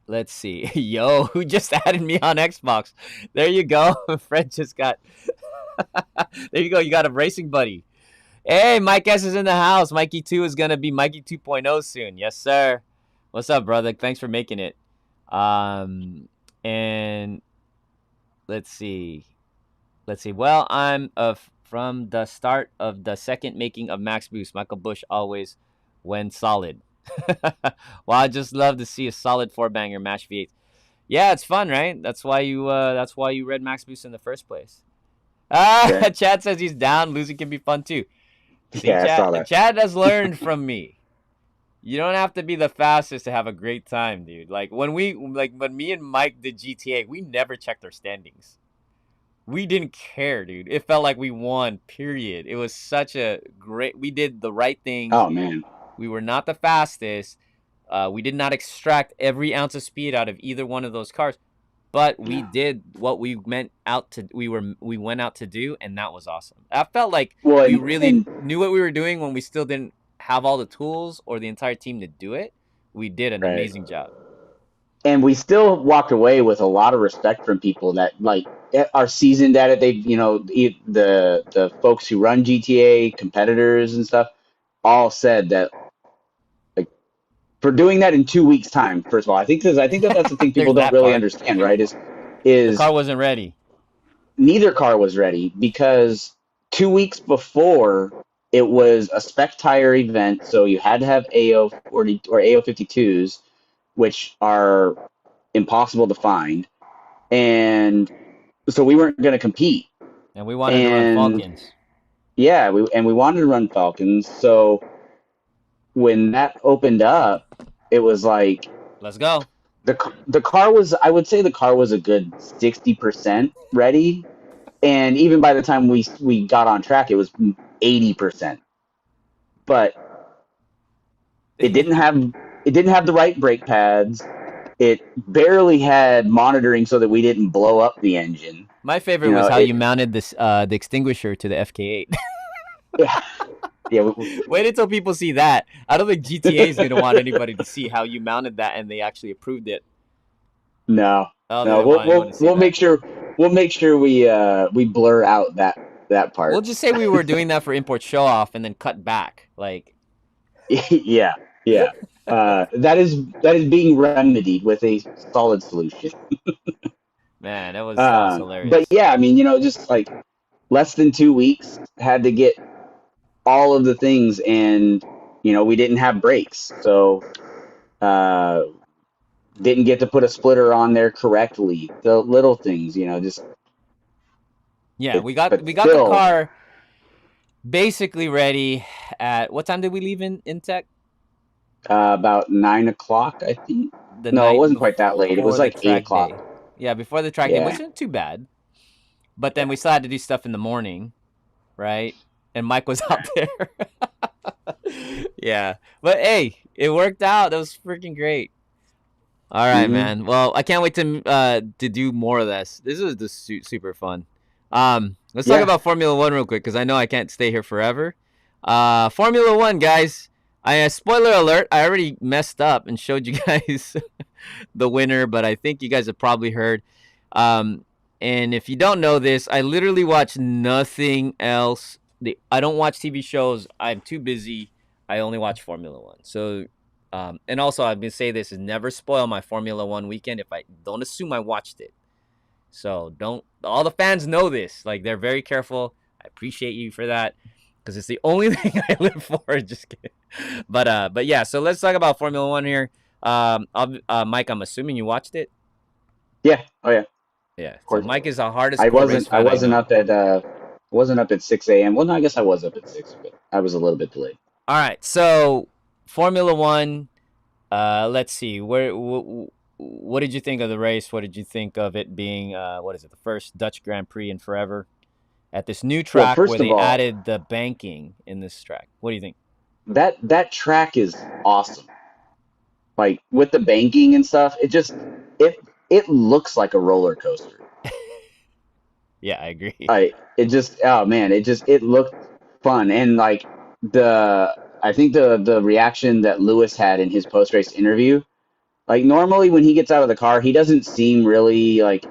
let's see. Yo, who just added me on Xbox? There you go. Fred just got. There you go. You got a racing buddy. Hey, Mike S is in the house. Mikey 2 is going to be Mikey 2.0 soon. Yes, sir. What's up, brother? Thanks for making it. And let's see. Well, I'm from the start of the second making of Max Boost. Micheal Bush always went solid. Well, I just love to see a solid 4-banger Mash V8. Yeah, it's fun, right? That's why you read Max Boost in the first place. Yeah. Chad says he's down. Losing can be fun too. See, Yeah, I saw that. Chad has learned from me. You don't have to be the fastest to have a great time, dude. Like when me and Mike did GTA, we never checked our standings. We didn't care, dude. It felt like we won, period. It was such a great... We did the right things. Oh, man. We were not the fastest. We did not extract every ounce of speed out of either one of those cars. But we did what we went out to do, and that was awesome. I felt like we really knew what we were doing when we still didn't have all the tools or the entire team to do it. We did an amazing job. And we still walked away with a lot of respect from people that like are seasoned at it. They, the folks who run GTA, competitors and stuff, all said that like for doing that in 2 weeks' time. First of all, I think that's the thing people don't really understand, right? Is the car wasn't ready. Neither car was ready because 2 weeks before it was a spec tire event, so you had to have AO40 or AO52s, which are impossible to find, and so we weren't going to compete. And we wanted to run And Falcons. yeah, we wanted to run Falcons. So when that opened up, it was like Let's go. the car was, I would say the car was a good 60% ready, and even by the time we got on track, it was 80%. But it didn't have it didn't have the right brake pads. It barely had monitoring so that we didn't blow up the engine. My favorite You was know, how you mounted this the extinguisher to the FK8. yeah, yeah, Wait until people see that. I don't think GTA is gonna want anybody to see how you mounted that and they actually approved it. no, Oh, they no, don't want anyone to see we'll that. make sure we blur out that We'll part. just say we were doing that for import show off and then cut back. Like, Yeah, yeah. That is being remedied with a solid solution. man, that was But hilarious. yeah, I mean, just like less than 2 weeks, had to get all of the things, and we didn't have brakes, so uh, didn't get to put a splitter on there correctly. The little things, just Yeah, but we got the still, car basically ready at what time did we leave in tech? about 9 o'clock, I think. The No, it night wasn't quite that late. It was before the like eight track day. o'clock. Yeah, before the track day, Yeah, which isn't too bad. But then yeah. we still had to do stuff in the morning, right? And Mike was out there. Yeah. But hey, it worked out. That was freaking great. All right, Hmm. man. Well, I can't wait to do more of this. This is just super fun. Let's talk Yeah. about Formula One real quick because I know I can't stay here forever. Formula One, guys. Spoiler alert. I already messed up and showed you guys the winner, but I think you guys have probably heard. Um, and if you don't know this, I literally watch nothing else. I don't watch TV shows. I'm too busy. I only watch Formula One. So, and also I've been saying this is never spoil my Formula One weekend if I don't assume I watched it. So don't. All the fans know this. Like they're very careful. I appreciate you for that because it's the only thing I live for. Just kidding. But yeah. So let's talk about Formula One here. Mike, I'm assuming you watched it. Yeah. Oh yeah. Of Yeah. So course. Mike is the hardest I core race wasn't. I fan I wasn't know. up at. Wasn't up at 6 a.m. Well, no, I guess I was up at 6, but I was a little bit delayed. All right. So Formula One. Let's see. What did you think of the race? What did you think of it being what is it? The first Dutch Grand Prix in forever at this new Well, track where first of they all, added the banking in this track. What do you think? that track is awesome. Like with the banking and stuff, it it looks like a roller coaster. Yeah, I agree. It just, oh man, it looked fun, and like I think the reaction that Lewis had in his post race interview, like normally when he gets out of the car, he doesn't seem really like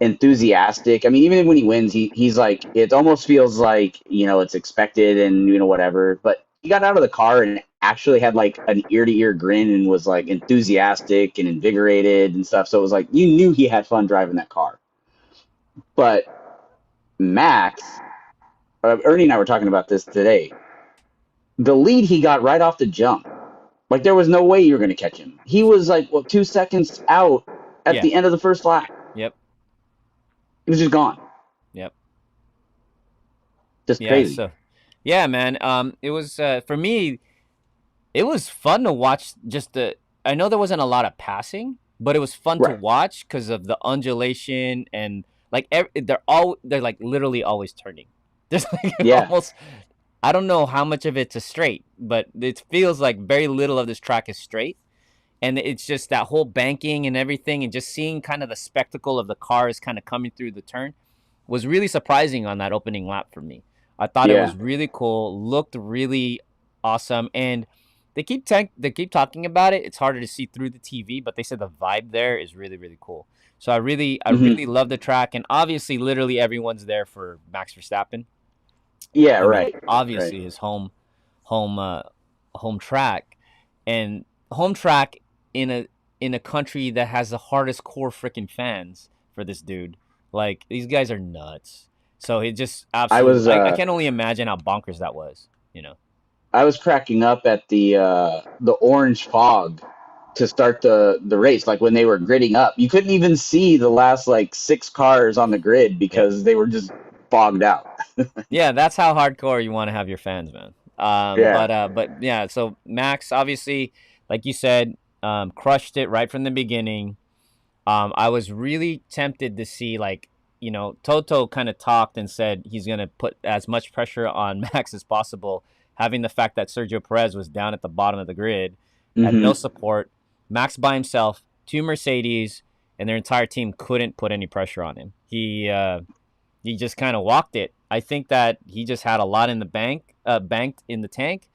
enthusiastic. I mean, even when he wins, he's like, it almost feels like it's expected and whatever. But he got out of the car and actually had like an ear to ear grin and was like enthusiastic and invigorated and stuff. So it was like you knew he had fun driving that car. But Max, Ernie and I were talking about this today. The lead he got right off the jump, like there was no way you were going to catch him. He was like 2 seconds out at Yeah. the end of the first lap. Yep. He was just gone. Yep. Just Yeah. crazy. So, yeah, man. It was for me. It was fun to watch. Just the. I know there wasn't a lot of passing, but it was fun to Right. watch because of the undulation and like they're like literally always turning. There's like Yeah. almost. I don't know how much of it's a straight, but it feels like very little of this track is straight. And it's just that whole banking and everything, and just seeing kind of the spectacle of the cars kind of coming through the turn was really surprising on that opening lap for me. I thought it Yeah. was really cool, looked really awesome, and they keep talking about it. It's harder to see through the TV, but they said the vibe there is really really cool. So I Hmm. really love the track, and obviously, literally everyone's there for Max Verstappen. Yeah. I mean, Right. Right. obviously his home home track, and home track in a country that has the hardest core freaking fans for this dude. Like these guys are nuts. So it just I absolute. was I can only imagine how bonkers that was. You know. I was cracking up at the orange fog to start the race. Like when they were gridding up, you couldn't even see the last like 6 cars on the grid Yep. because they were just fogged out. Yeah, that's how hardcore you want to have your fans, man. Yeah. But yeah, so Max obviously, like you said, crushed it right from the beginning. I was really tempted to see, like, Toto kind of talked and said he's gonna put as much pressure on Max as possible, having the fact that Sergio Perez was down at the bottom of the grid, had no Mm-hmm. support, Max by himself, two Mercedes, and their entire team couldn't put any pressure on him. He just kind of walked it. I think that he just had a lot in the banked in the tank.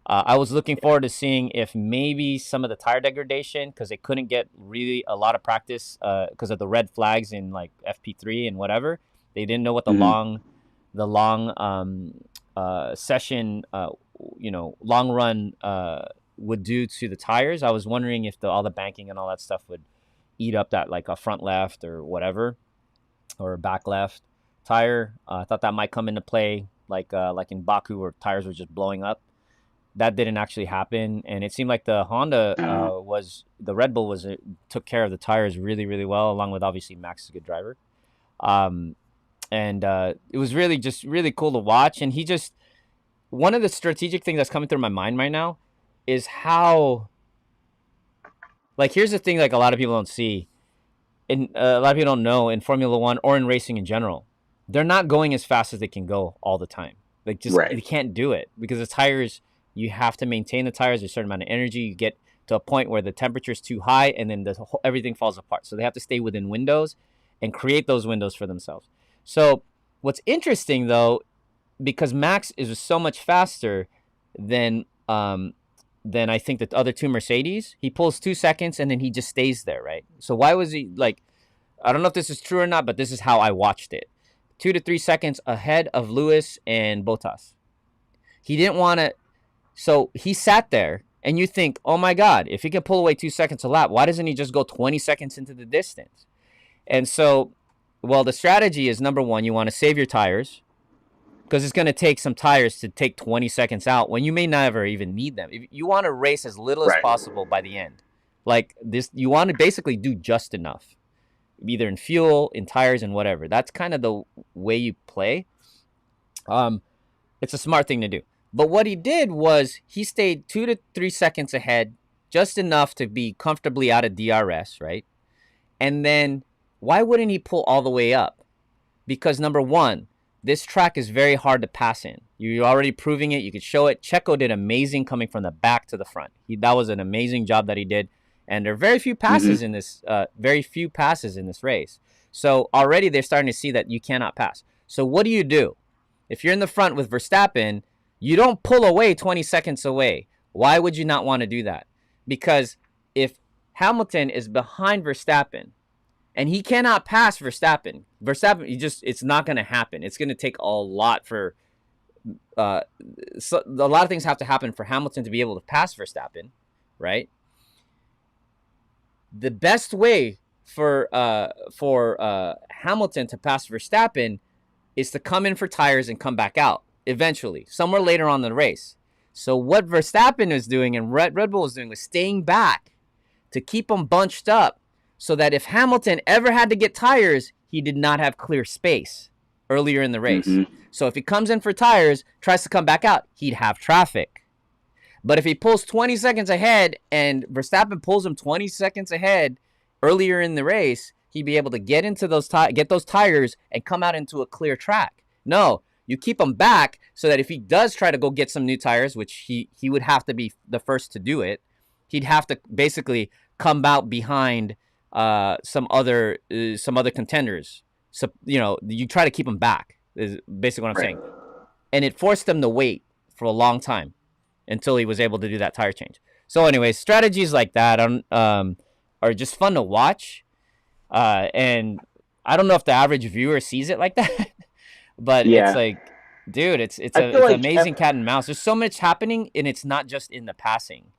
I was looking forward to seeing if maybe some of the tire degradation, because they couldn't get really a lot of practice because of the red flags in like FP3 and whatever. They didn't know what Mm-hmm. the long session, long run would do to the tires. I was wondering if all the banking and all that stuff would eat up that, like, a front left or whatever, or a back left tire. I thought that might come into play, like in Baku, where tires were just blowing up. That didn't actually happen, and it seemed like the Red Bull took care of the tires really, really well, along with obviously Max is a good driver. Um, and it was really just really cool to watch. And one of the strategic things that's coming through my mind right now is how, like, here's the thing, like, a lot of people don't see, and a lot of people don't know in Formula One or in racing in general, they're not going as fast as they can go all the time. Like, just Right. they can't do it because the tires. You have to maintain the tires a certain amount of energy. You get to a point where the temperature is too high, and then everything falls apart. So they have to stay within windows and create those windows for themselves. So what's interesting, though, because Max is so much faster than I think the other two Mercedes, he pulls 2 seconds and then he just stays there, right? So why was he, like, I don't know if this is true or not, but this is how I watched it. 2 to 3 seconds ahead of Lewis and Bottas. He didn't want to. So he sat there, and you think, oh my God, if he can pull away 2 seconds a lap, why doesn't he just go 20 seconds into the distance? And so, well, the strategy is, number one, you want to save your tires, because it's going to take some tires to take 20 seconds out when you may never even need them. If you want to race as little as Right. possible by the end. Like this, you want to basically do just enough, either in fuel, in tires, and whatever. That's kind of the way you play. It's a smart thing to do. But what he did was he stayed 2 to 3 seconds ahead, just enough to be comfortably out of DRS, right? And then why wouldn't he pull all the way up? Because, number one, this track is very hard to pass in. You're already proving it. You could show it. Checo did amazing coming from the back to the front. That was an amazing job that he did. And there are very few passes in this race. So already they're starting to see that you cannot pass. So what do? If you're in the front with Verstappen, you don't pull away 20 seconds away. Why would you not want to do that? Because if Hamilton is behind Verstappen and he cannot pass Verstappen, it's not going to happen. It's going to take a lot for a lot of things have to happen for Hamilton to be able to pass Verstappen, right? The best way for Hamilton to pass Verstappen is to come in for tires and come back out eventually, somewhere later on in the race. So what Verstappen was doing and Red Bull was doing was staying back to keep them bunched up so that if Hamilton ever had to get tires, he did not have clear space earlier in the race. So if he comes in for tires, tries to come back out, he'd have traffic. But if he pulls 20 seconds ahead and Verstappen pulls him 20 seconds ahead earlier in the race, he'd be able to get into get those tires and come out into a clear track. No, you keep him back so that if he does try to go get some new tires, which he would have to be the first to do it, he'd have to basically come out behind some other contenders. So, you try to keep him back is basically what I'm saying. And it forced them to wait for a long time until he was able to do that tire change. So anyways, strategies like that are just fun to watch. And I don't know if the average viewer sees it like that. But it's like, dude, it's like amazing cat and mouse. There's so much happening, and it's not just in the passing.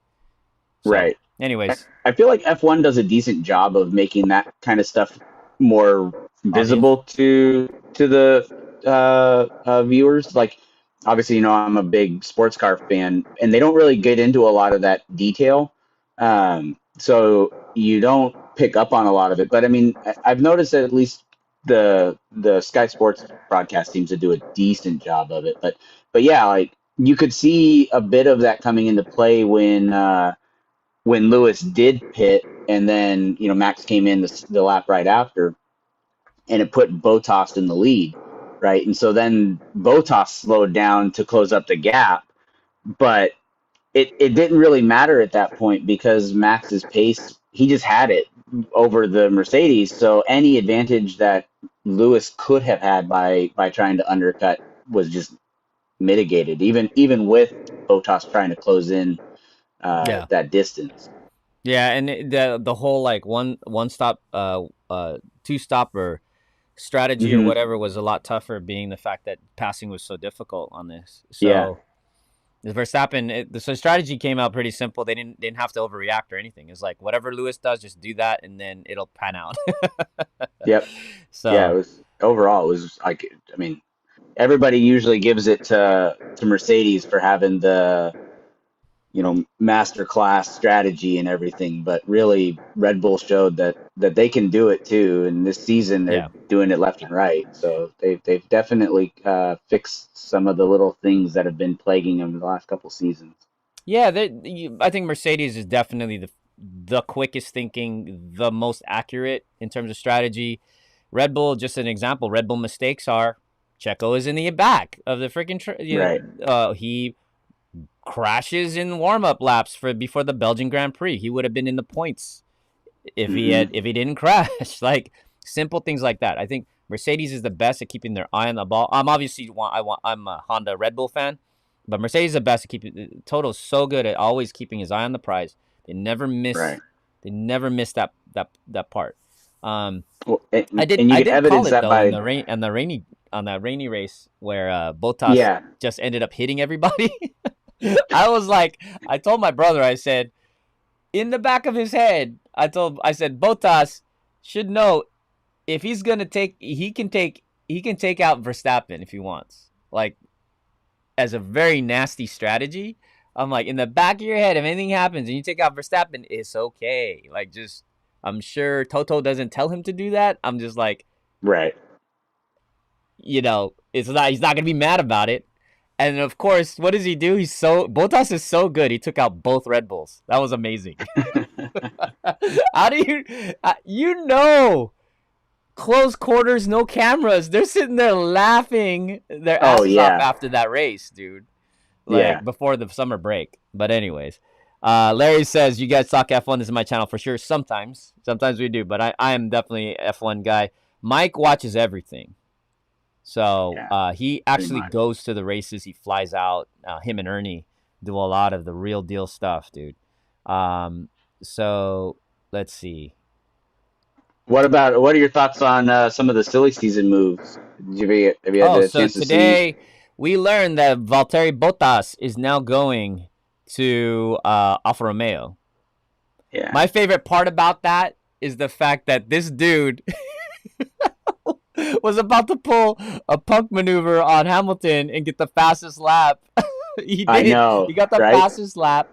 So, right. Anyways, I feel like F1 does a decent job of making that kind of stuff more visible to the viewers. Like, obviously, I'm a big sports car fan, and they don't really get into a lot of that detail. So you don't pick up on a lot of it. But I mean, I've noticed that at least the Sky Sports broadcast seems to do a decent job of it. But yeah, like you could see a bit of that coming into play when Lewis did pit, and then Max came in the lap right after, and it put Bottas in the lead, right? And so then Bottas slowed down to close up the gap, but it didn't really matter at that point because Max's pace, he just had it over the Mercedes. So any advantage that Lewis could have had by trying to undercut was just mitigated, even with Bottas trying to close in Yeah. that distance. Yeah, and the whole like one stop two stopper strategy or Hmm. whatever was a lot tougher, being the fact that passing was so difficult on this. Yeah. So the Verstappen, the strategy came out pretty simple. They didn't have to overreact or anything. It's like whatever Lewis does, just do that, and then it'll pan out. Yep. Yeah. So It was like, I mean, everybody usually gives it to Mercedes for having the master class strategy and everything, but really Red Bull showed that they can do it too, and this season they're yeah, doing it left and right. So they've definitely fixed some of the little things that have been plaguing them the last couple seasons. yeah. I think Mercedes is definitely the quickest thinking, the most accurate in terms of strategy. Red Bull, just an example. Red Bull mistakes are Checo is in the back of the freaking. Right. He crashes in warm-up laps before the Belgian Grand Prix. He would have been in the points if Mm-hmm. he didn't crash. Like simple things like that. I think Mercedes is the best at keeping their eye on the ball. I'm a Honda Red Bull fan, but Mercedes is the best at keeping. Toto's so good at always keeping his eye on the prize. They never miss. Right. They never miss that part. Well, I and you can did call evidence it that though in by the rain on the rainy on that rainy race where Bottas yeah. just ended up hitting everybody. I told my brother, I said, in the back of his head, I said, Bottas should know if he's gonna he can take out Verstappen if he wants. Like as a very nasty strategy. I'm like, in the back of your head, if anything happens and you take out Verstappen, it's okay. Like just I'm sure Toto doesn't tell him to do that. I'm just like, Right. he's not gonna be mad about it. And of course, what does he do? Bottas is so good. He took out both Red Bulls. That was amazing. How do close quarters, no cameras. They're sitting there laughing their Oh asses off yeah. after that race, dude. Yeah. Like before the summer break. But anyways, Larry says, you guys talk F1. This is my channel for sure. Sometimes we do, but I am definitely an F1 guy. Mike watches everything. So Yeah. he Pretty actually much. goes to the races. He flies out. Him and Ernie do a lot of the real deal stuff, dude. So let's see. What are your thoughts on some of the silly season moves? Have you had the So chance to see? today we learned that Valtteri Bottas is now going to Alfa Romeo. Yeah. My favorite part about that is the fact that this dude was about to pull a punk maneuver on Hamilton and get the fastest lap. He I did. know, He got the right? fastest lap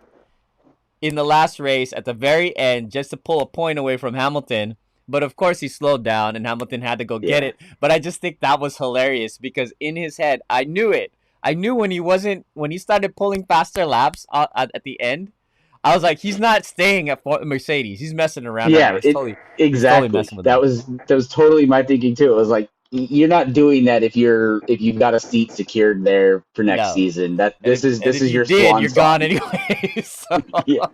in the last race at the very end just to pull a point away from Hamilton. But of course, he slowed down and Hamilton had to go get Yeah. it. But I just think that was hilarious because in his head, I knew it. I knew when he started pulling faster laps at the end. I was like, he's not staying at Mercedes. He's messing around right now. Yeah, He's totally exactly. messing with That them. was totally my thinking too. It was like you're not doing that if you've got a seat secured there for next No. season. That And this is if you your did, swan you're gone song. anyway. So Yeah,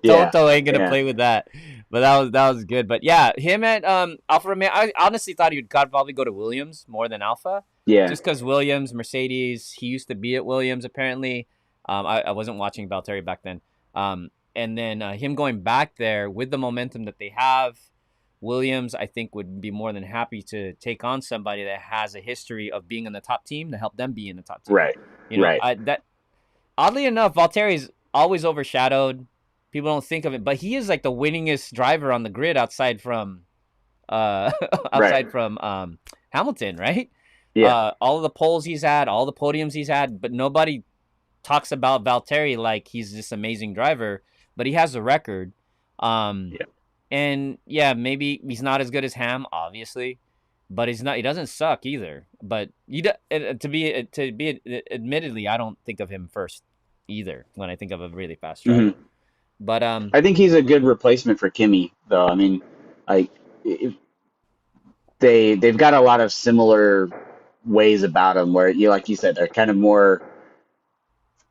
yeah, Toto ain't gonna yeah, play with that. But that was good. But yeah, him at Alfa Romeo. I honestly thought he'd probably go to Williams more than Alfa, yeah. just because Williams, Mercedes. He used to be at Williams apparently. I wasn't watching Valtteri back then. And then him going back there with the momentum that they have, Williams I think would be more than happy to take on somebody that has a history of being in the top team to help them be in the top team. Right, right. That oddly enough, Valtteri's always overshadowed. People don't think of it, but he is like the winningest driver on the grid outside from Right. Hamilton, right? Yeah, All of the poles he's had, all the podiums he's had, but nobody talks about Valtteri like he's this amazing driver, but he has a record. yeah. And yeah, maybe he's not as good as Ham, obviously, but he's not. He doesn't suck either. But admittedly, I don't think of him first either when I think of a really fast driver. Hmm. But I think he's a good replacement for Kimmy, though. I mean, like if they've got a lot of similar ways about them, where you like you said, they're kind of more.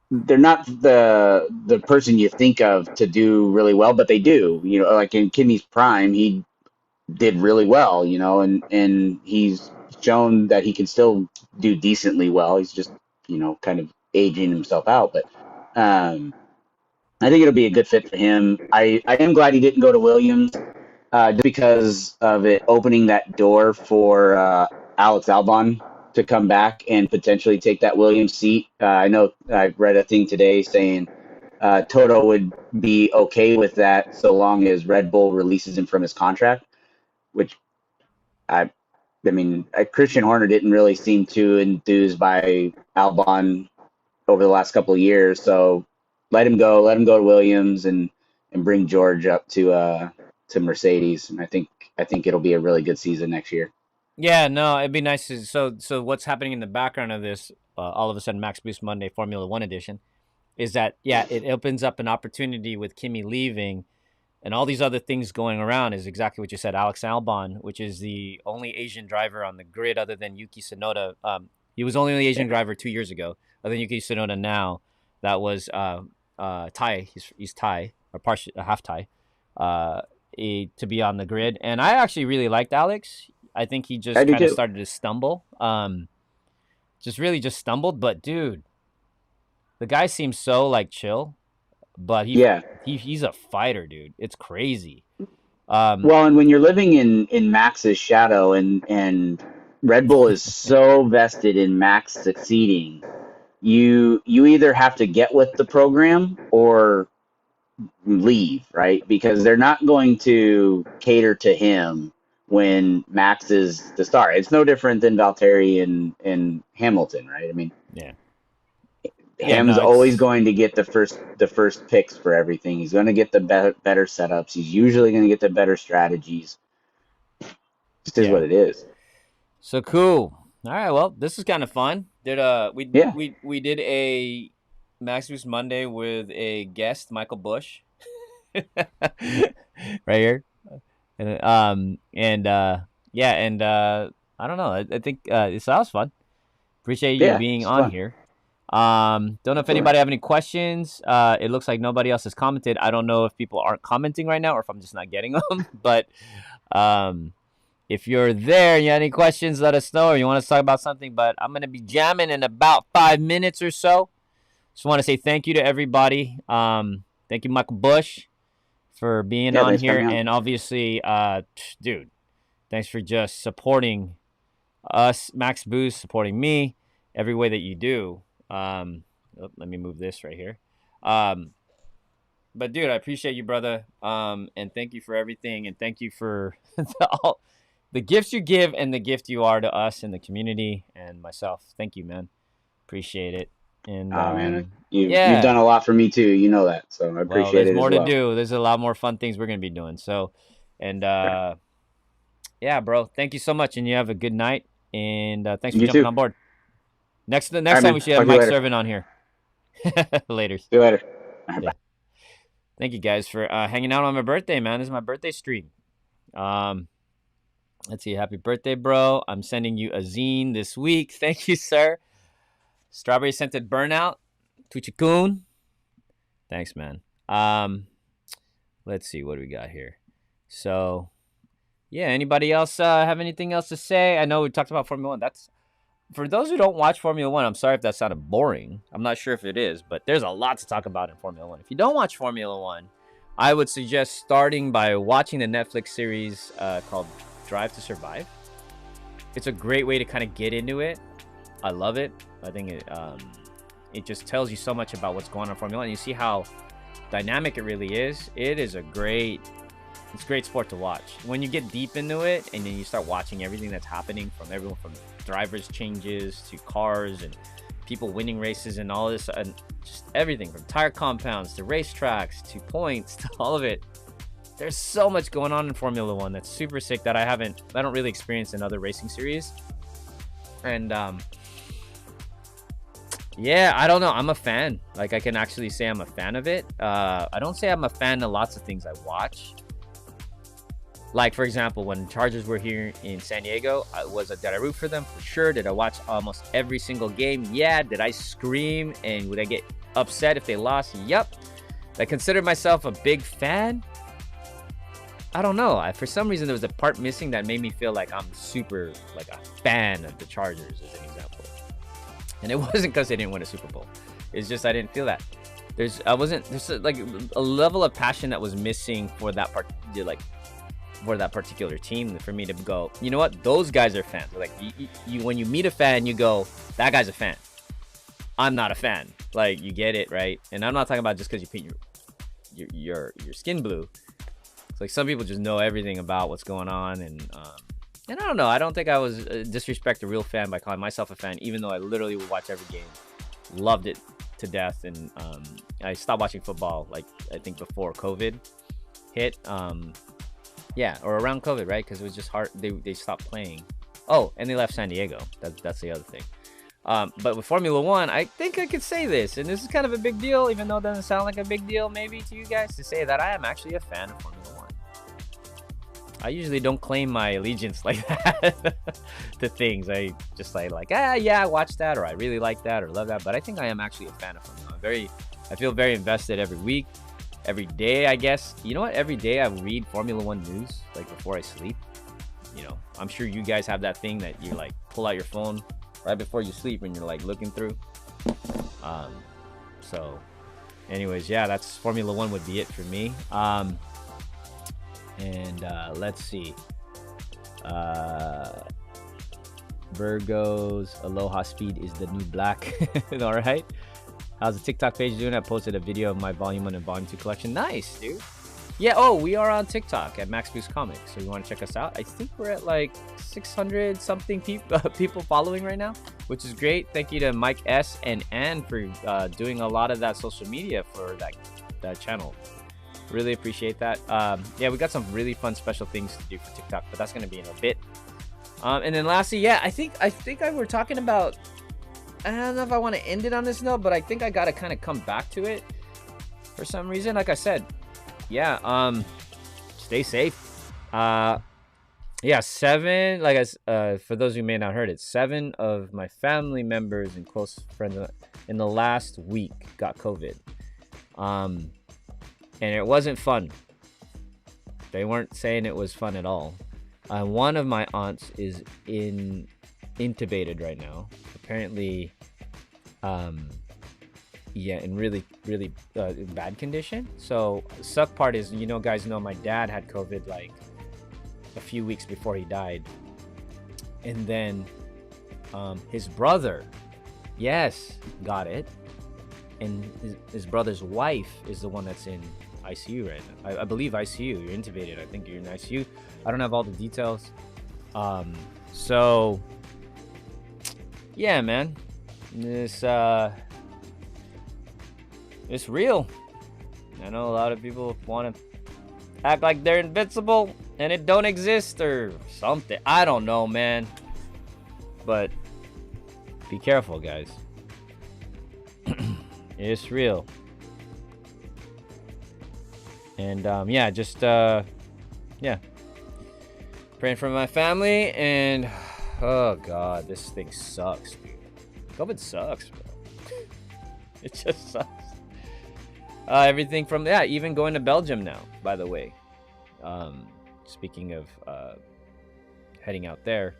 They're not the person you think of to do really well, but they do. You know, like in Kimmy's prime, he did really well. You know, and he's shown that he can still do decently well. He's just kind of aging himself out, but. I think it'll be a good fit for him. I am glad he didn't go to Williams, just because of it opening that door for Alex Albon to come back and potentially take that Williams seat. I know I read a thing today saying Toto would be okay with that so long as Red Bull releases him from his contract, which I, I mean, Christian Horner didn't really seem too enthused by Albon over the last couple of years, so let him go. Let him go to Williams and bring George up to Mercedes, and I think it'll be a really good season next year. yeah, no, it'd be nice to. So what's happening in the background of this? All of a sudden, Max Boost Monday Formula One edition is that it opens up an opportunity with Kimi leaving and all these other things going around. Is exactly what you said. Alex Albon, which is the only Asian driver on the grid other than Yuki Tsunoda. He was only the Asian driver 2 years ago, other than Yuki Tsunoda now. That was Thai. He's Thai or partially half Thai. To be on the grid, and I actually really liked Alex. I think he just kind of started to stumble. Just stumbled. But dude, the guy seems so like chill. But he's a fighter, dude. It's crazy. Well, and when you're living in Max's shadow, and Red Bull is so vested in Max succeeding, you either have to get with the program or leave, right? Because they're not going to cater to him when Max is the star. It's no different than Valtteri and Hamilton, right? I mean, yeah. Ham's always going to get the first picks for everything. He's going to get the better setups. He's usually going to get the better strategies. Just is what it is. So cool. All right, well, this is kind of fun. We did a Max Boost Monday with a guest, Micheal Bush, right here, and I don't know. I think that was fun. Appreciate you being on fun. Here. Don't know if anybody have any questions. It looks like nobody else has commented. I don't know if people aren't commenting right now or if I'm just not getting them. But if you're there, you have any questions, let us know, or you want us to talk about something. But I'm gonna be jamming in about 5 minutes or so. Just want to say thank you to everybody. Thank you, Micheal Bush, for being on here, and obviously, dude, thanks for just supporting us, Max Boost, supporting me every way that you do. Let me move this right here. But dude, I appreciate you, brother. And thank you for everything, and thank you for all the gifts you give and the gift you are to us and the community and myself. Thank you, man. Appreciate it. And man, you've done a lot for me too. You know that, so I appreciate it. There's more to do. There's a lot more fun things we're gonna be doing. So, and yeah, bro, thank you so much, and you have a good night. And thanks for jumping on board. Next time we should have Mike Servin on here. Later. See you later. Yeah. Thank you guys for hanging out on my birthday, man. This is my birthday stream. Let's see. Happy birthday, bro. I'm sending you a zine this week. Thank you, sir. Strawberry Scented Burnout. Tuchikun. Thanks, man. Let's see. What do we got here? So, yeah. Anybody else have anything else to say? I know we talked about Formula One. That's for those who don't watch Formula One. I'm sorry if that sounded boring. I'm not sure if it is, but there's a lot to talk about in Formula One. If you don't watch Formula One, I would suggest starting by watching the Netflix series called Drive to Survive. It's a great way to kind of get into it. I love it. I think it just tells you so much about what's going on in Formula One. You see how dynamic it really is. It's a great sport to watch. When you get deep into it and then you start watching everything that's happening from everyone from drivers changes to cars and people winning races and all this, and just everything from tire compounds to racetracks to points to all of it. there's so much going on in Formula One that's super sick that I don't really experience in other racing series. And yeah, I don't know. I'm a fan. Like, I can actually say I'm a fan of it. I don't say I'm a fan of lots of things I watch. Like, for example, when Chargers were here in San Diego, did I root for them? For sure. Did I watch almost every single game? Yeah. Did I scream? And would I get upset if they lost? Yep. Did I consider myself a big fan? I don't know. For some reason, there was a part missing that made me feel like I'm super, like, a fan of the Chargers, as an example. And it wasn't because they didn't win a Super Bowl. It's just I didn't feel that. There's like a level of passion that was missing for that part, like, for that particular team, for me to go, you know what, those guys are fans. Like, you when you meet a fan, you go, that guy's a fan. I'm not a fan. Like, you get it, right? And I'm not talking about just because you paint your skin blue. It's like some people just know everything about what's going on, and I don't know. I don't think I was disrespect a real fan by calling myself a fan, even though I literally would watch every game, loved it to death, and I stopped watching football, like, I think before COVID hit. Yeah, or around COVID, right? Because it was just hard. They stopped playing. Oh, and they left San Diego. That's the other thing. But with Formula One, I think I could say this, and this is kind of a big deal, even though it doesn't sound like a big deal maybe to you guys, to say that I am actually a fan of Formula One. I usually don't claim my allegiance like that to things. I just say like, yeah, I watched that, or I really like that, or love that. But I think I am actually a fan of Formula One. I feel very invested every week. Every day, I guess. You know what? Every day I read Formula One news, like, before I sleep. You know, I'm sure you guys have that thing that you, like, pull out your phone right before you sleep and you're, like, looking through. So, anyways, yeah, that's Formula One would be it for me. Let's see. Virgo's Aloha Speed is the new black. All right. How's the TikTok page doing? I posted a video of my Volume 1 and Volume 2 collection. Nice, dude. Yeah, oh, we are on TikTok at Max Boost Comics. So you want to check us out? I think we're at like 600 something people following right now, which is great. Thank you to Mike S and Ann for doing a lot of that social media for that channel. Really appreciate that. Yeah, we got some really fun special things to do for TikTok, but that's going to be in a bit. And then lastly, yeah, I think we're talking about, I don't know if I want to end it on this note, but I think I got to kind of come back to it for some reason. Like I said, yeah, stay safe. Yeah, 7, like for those who may not heard it, 7 of my family members and close friends in the last week got COVID. And it wasn't fun. They weren't saying it was fun at all. One of my aunts is intubated right now. Apparently, yeah, in really bad condition. So suck part is, you know, guys know my dad had COVID like a few weeks before he died, and then his brother, yes, got it, and his brother's wife is the one that's in ICU right now. I believe ICU. You're intubated. I think you're in ICU. I don't have all the details. So yeah, man, this it's real. I know a lot of people want to act like they're invincible and it don't exist or something. I don't know, man. But be careful, guys. It's real. And yeah, just yeah, praying for my family. And oh god, this thing sucks, dude. COVID sucks, bro. It just sucks. Everything from, yeah, even going to Belgium now, by the way. Speaking of heading out there,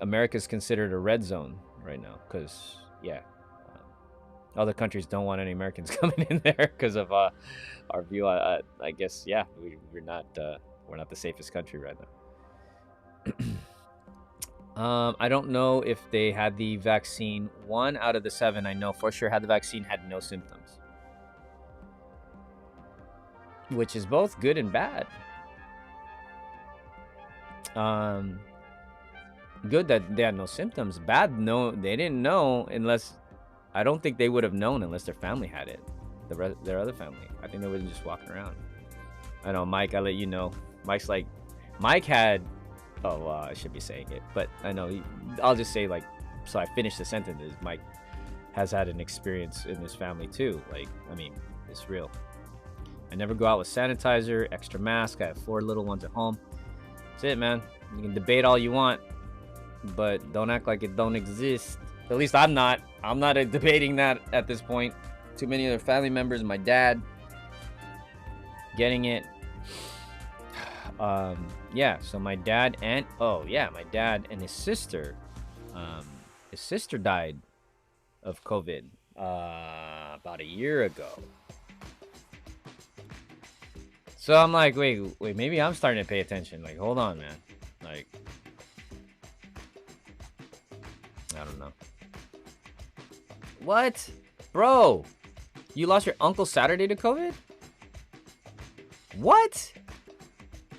America's considered a red zone right now because, yeah, other countries don't want any Americans coming in there because of our view. I guess, yeah, we're not the safest country right now. I don't know if they had the vaccine. 1 out of the 7 I know for sure had the vaccine had no symptoms, which is both good and bad. Good that they had no symptoms. Bad, no, they didn't know unless, I don't think they would have known unless their family had it, their other family. I think they were just walking around. I know, Mike, I let you know. Mike's like, Mike had, oh, I should be saying it, but I know, I'll just say, like, so I finished the sentences. Mike has had an experience in his family too. Like, I mean, it's real. I never go out with sanitizer, extra mask. I have 4 little ones at home. That's it, man. You can debate all you want, but don't act like it don't exist. At least I'm not. I'm not debating that at this point. Too many other family members, my dad getting it. Yeah, so my dad and my dad and his sister died of COVID about a year ago. So I'm like, wait, maybe I'm starting to pay attention. Like, hold on, man. Like, I don't know. What? Bro, you lost your uncle Saturday to COVID? What?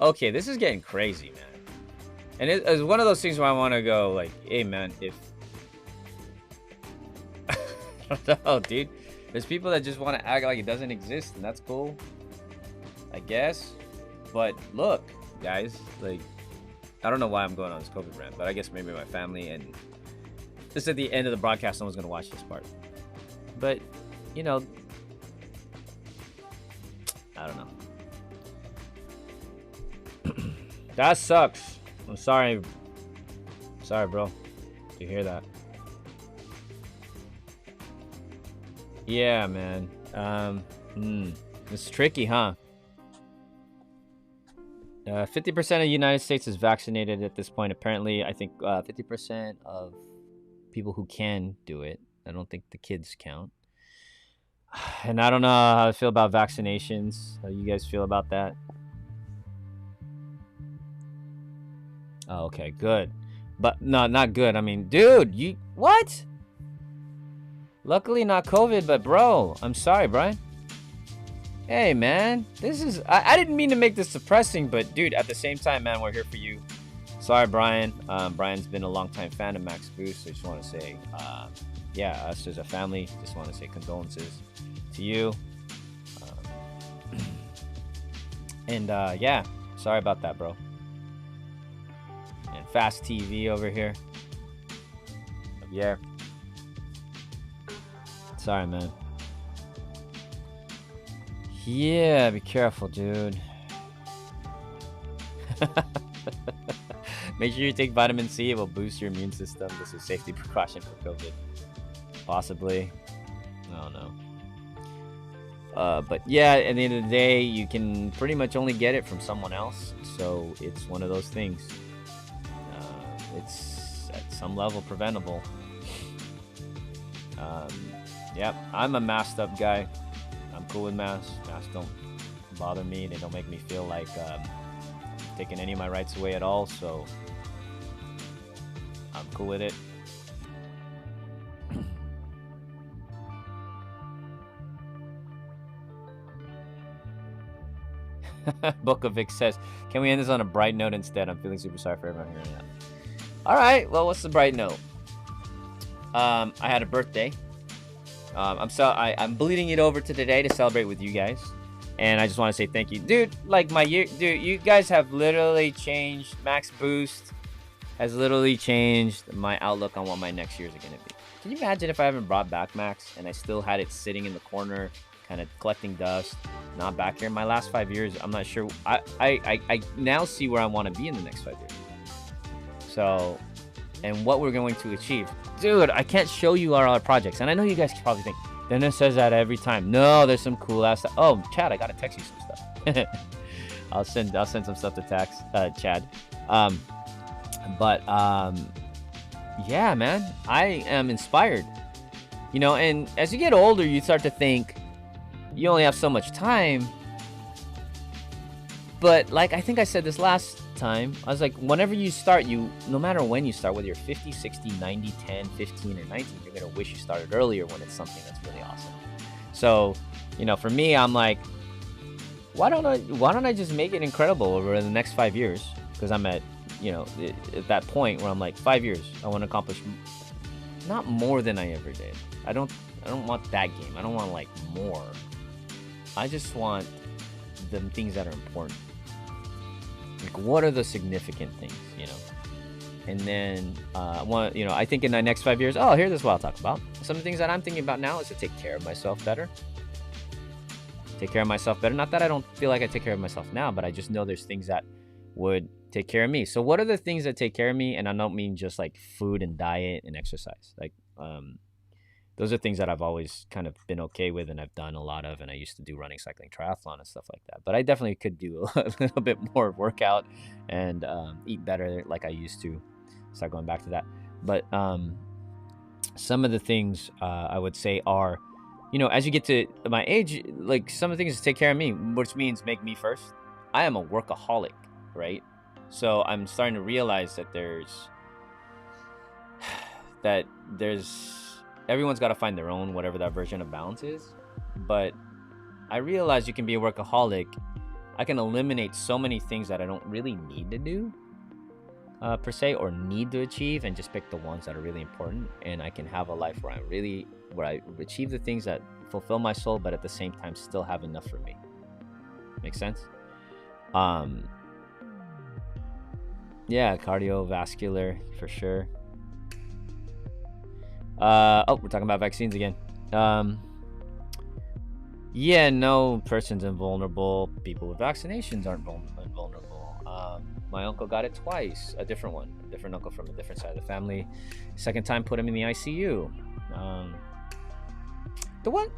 Okay, this is getting crazy, man. And it's one of those things where I want to go, like, hey, man, if... I don't know, dude. There's people that just want to act like it doesn't exist, and that's cool, I guess. But look, guys, like, I don't know why I'm going on this COVID rant, but I guess maybe my family, and this at the end of the broadcast, someone's going to watch this part. But, you know, I don't know. That sucks. I'm sorry. Sorry, bro, to hear that. Yeah, man. It's tricky, huh? 50% of the United States is vaccinated at this point. Apparently, I think 50% of people who can do it. I don't think the kids count. And I don't know how I feel about vaccinations. How you guys feel about that? Oh, okay, good. But no, not good. I mean, dude, you what? Luckily not COVID, but bro, I'm sorry, Brian. Hey, man, this is... I didn't mean to make this depressing, but dude, at the same time, man, we're here for you. Sorry, Brian. Brian's been a longtime fan of Max Boost, so I just want to say, yeah, us as a family, just want to say condolences to you. And yeah, sorry about that, bro. And Fast TV over here. Yeah. Sorry, man. Yeah, be careful, dude. Make sure you take vitamin C. It will boost your immune system. This is a safety precaution for COVID. Possibly. I don't know. But yeah, at the end of the day, you can pretty much only get it from someone else. So it's one of those things. It's at some level preventable. Yep, I'm a masked up guy. I'm cool with masks. Masks don't bother me. They don't make me feel like taking any of my rights away at all. So I'm cool with it. Book of Vic says, can we end this on a bright note instead? I'm feeling super sorry for everyone hearing that. All right, well, what's the bright note? I had a birthday. I'm bleeding it over to today to celebrate with you guys, and I just want to say thank you, dude. Like my year, dude, you guys have literally changed. Max Boost has literally changed my outlook on what my next years are gonna be. Can you imagine if I haven't brought back Max and I still had it sitting in the corner, kind of collecting dust, not back here? My last 5 years, I'm not sure. I now see where I want to be in the next 5 years. So, and what we're going to achieve. Dude, I can't show you our projects. And I know you guys probably think, Dennis says that every time. No, there's some cool ass stuff. Oh, Chad, I gotta text you some stuff. I'll send some stuff to Chad. Yeah, man, I am inspired. You know, and as you get older, you start to think you only have so much time. But like I think I said this last time, I was like, whenever you start, no matter when you start, whether you're 50, 60, 90, 10, 15, or 19, you're gonna wish you started earlier when it's something that's really awesome. So, you know, for me, I'm like, why don't I just make it incredible over the next 5 years? Because I'm at, you know, at that point where I'm like, 5 years, I want to accomplish not more than I ever did. I don't want that game. I don't want like more. I just want the things that are important. Like, what are the significant things, you know? And then, I think in the next 5 years, here's this what I'll talk about. Some of the things that I'm thinking about now is to take care of myself better. Not that I don't feel like I take care of myself now, but I just know there's things that would take care of me. So what are the things that take care of me? And I don't mean just like food and diet and exercise. Like, those are things that I've always kind of been okay with, and I've done a lot of, and I used to do running, cycling, triathlon, and stuff like that. But I definitely could do a little bit more workout and eat better like I used to. Start going back to that. But some of the things I would say are, as you get to my age, like some of the things to take care of me, which means make me first. I am a workaholic, right? So I'm starting to realize that everyone's got to find their own, whatever that version of balance is. But I realize you can be a workaholic. I can eliminate so many things that I don't really need to do, per se, or need to achieve, and just pick the ones that are really important. And I can have a life where I achieve the things that fulfill my soul, but at the same time still have enough for me. Make sense? Yeah, cardiovascular for sure. We're talking about vaccines again. Yeah, no person's invulnerable. People with vaccinations aren't invulnerable. My uncle got it twice. A different uncle from a different side of the family. Second time, put him in the ICU. The one.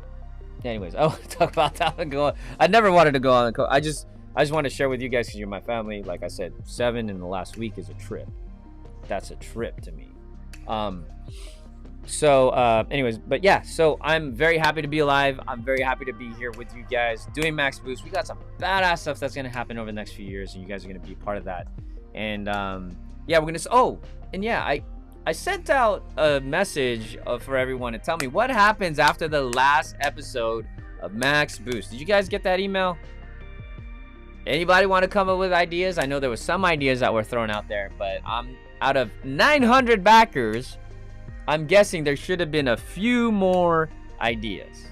Anyways, talk about that one. Go on. I never wanted to go on. I just want to share with you guys because you're my family. Like I said, 7 in the last week is a trip. That's a trip to me. Anyways, but yeah, so I'm very happy to be alive. I'm very happy to be here with you guys doing Max Boost. We got some badass stuff that's going to happen over the next few years, and you guys are going to be a part of that. And we're going to, I sent out a message for everyone to tell me what happens after the last episode of Max Boost. Did you guys get that email? Anybody want to come up with ideas? I know there was some ideas that were thrown out there, but out of 900 backers, I'm guessing there should have been a few more ideas.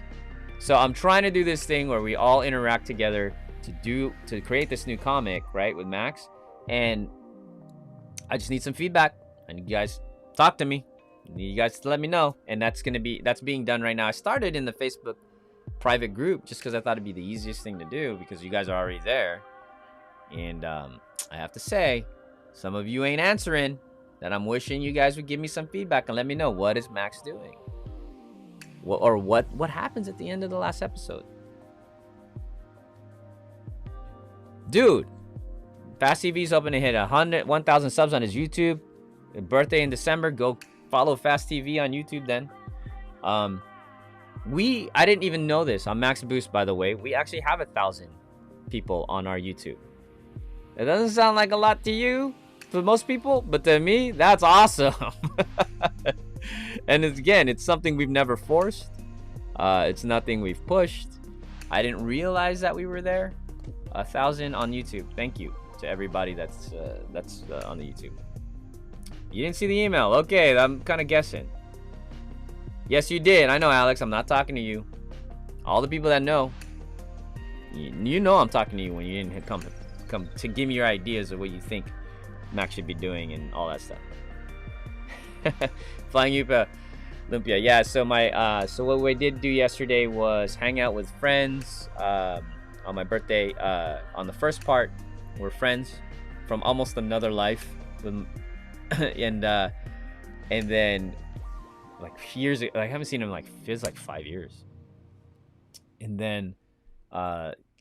So I'm trying to do this thing where we all interact together to create this new comic, right, with Max. And I just need some feedback. I need you guys to talk to me. I need you guys to let me know. And that's being done right now. I started in the Facebook private group just because I thought it'd be the easiest thing to do because you guys are already there. And I have to say, some of you ain't answering. That I'm wishing you guys would give me some feedback and let me know, what is Max doing? What happens at the end of the last episode? Dude, Fast TV's hoping to hit 1,000 subs on his YouTube. Birthday in December. Go follow Fast TV on YouTube then. I didn't even know this on Max Boost, by the way. We actually have 1,000 people on our YouTube. It doesn't sound like a lot to you, to most people, but to me, that's awesome. And it's something we've never forced. It's nothing we've pushed. I didn't realize that we were there. 1,000 on YouTube. Thank you to everybody that's on the YouTube. You didn't see the email. Okay, I'm kind of guessing. Yes, you did. I know, Alex. I'm not talking to you. All the people that know, you know I'm talking to you when you didn't come to give me your ideas of what you think Max should be doing and all that stuff. Flying Olympia. Yeah, so what we did do yesterday was hang out with friends on my birthday. On the first part, we're friends from almost another life. And then like years ago, I haven't seen him feels like 5 years. And then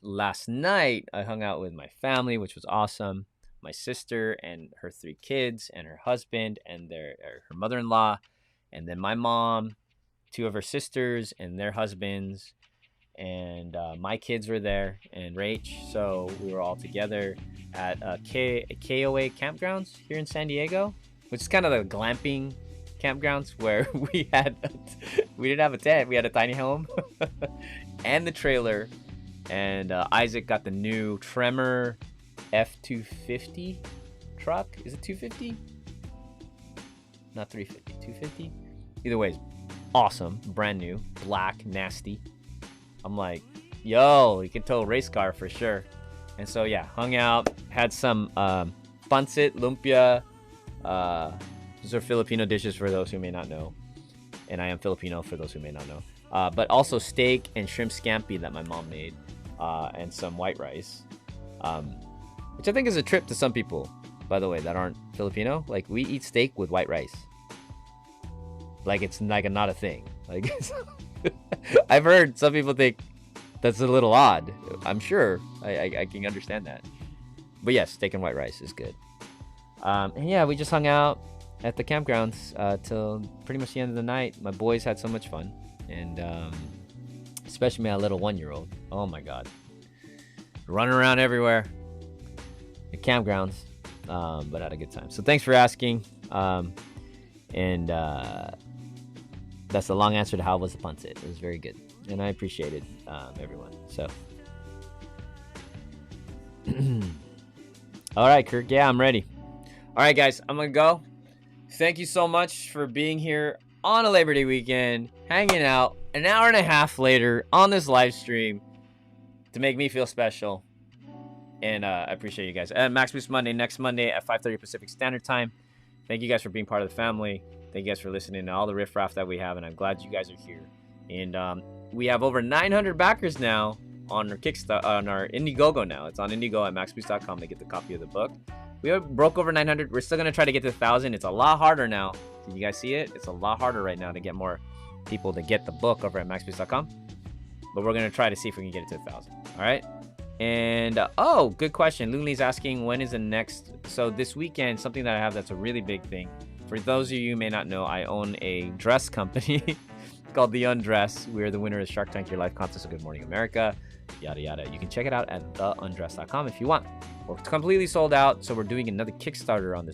last night I hung out with my family, which was awesome. My sister and her 3 kids and her husband and her mother-in-law, and then my mom, 2 of her sisters and their husbands, and my kids were there, and Rach. So we were all together at KOA campgrounds here in San Diego, which is kind of the glamping campgrounds where we didn't have a tent. We had a tiny home and the trailer. And Isaac got the new Tremor F250 truck. Is it 250? Not 350. 250? Either way, awesome. Brand new. Black. Nasty. I'm like, Yo, you can tow a race car for sure. And so yeah, hung out, had some pancit, lumpia. These are Filipino dishes for those who may not know. And I am Filipino for those who may not know. But also steak and shrimp scampi that my mom made, and some white rice, which I think is a trip to some people, by the way, that aren't Filipino. Like, we eat steak with white rice. Like, it's like not a thing. Like, I've heard some people think that's a little odd. I'm sure I can understand that. But yes, steak and white rice is good. And yeah, we just hung out at the campgrounds till pretty much the end of the night. My boys had so much fun. And especially my little 1-year-old. Oh my God. Running around everywhere. At campgrounds. But had a good time. So thanks for asking. And that's the long answer to how was the pancit. It was very good. And I appreciated everyone. So. All right, Kirk. Yeah, I'm ready. All right, guys. I'm going to go. Thank you so much for being here on a Labor Day weekend, hanging out an hour and a half later on this live stream to make me feel special. And I appreciate you guys. Max Boost Monday, next Monday at 5:30 Pacific Standard Time. Thank you guys for being part of the family. Thank you guys for listening to all the riffraff that we have, and I'm glad you guys are here. And we have over 900 backers now on our Kickstarter, on our Indiegogo now. It's on Indiegogo at maxboost.com to get the copy of the book. We broke over 900. We're still going to try to get to 1,000. It's a lot harder now. Did you guys see it? It's a lot harder right now to get more people to get the book over at maxboost.com. But we're going to try to see if we can get it to 1,000. All right? And, oh, good question. Lunli's asking, when is the next? So this weekend, something that I have that's a really big thing. For those of you who may not know, I own a dress company called The Undress. We're the winner of Shark Tank Your Life Contest of Good Morning America. Yada, yada. You can check it out at theundress.com if you want. We're completely sold out, so we're doing another Kickstarter on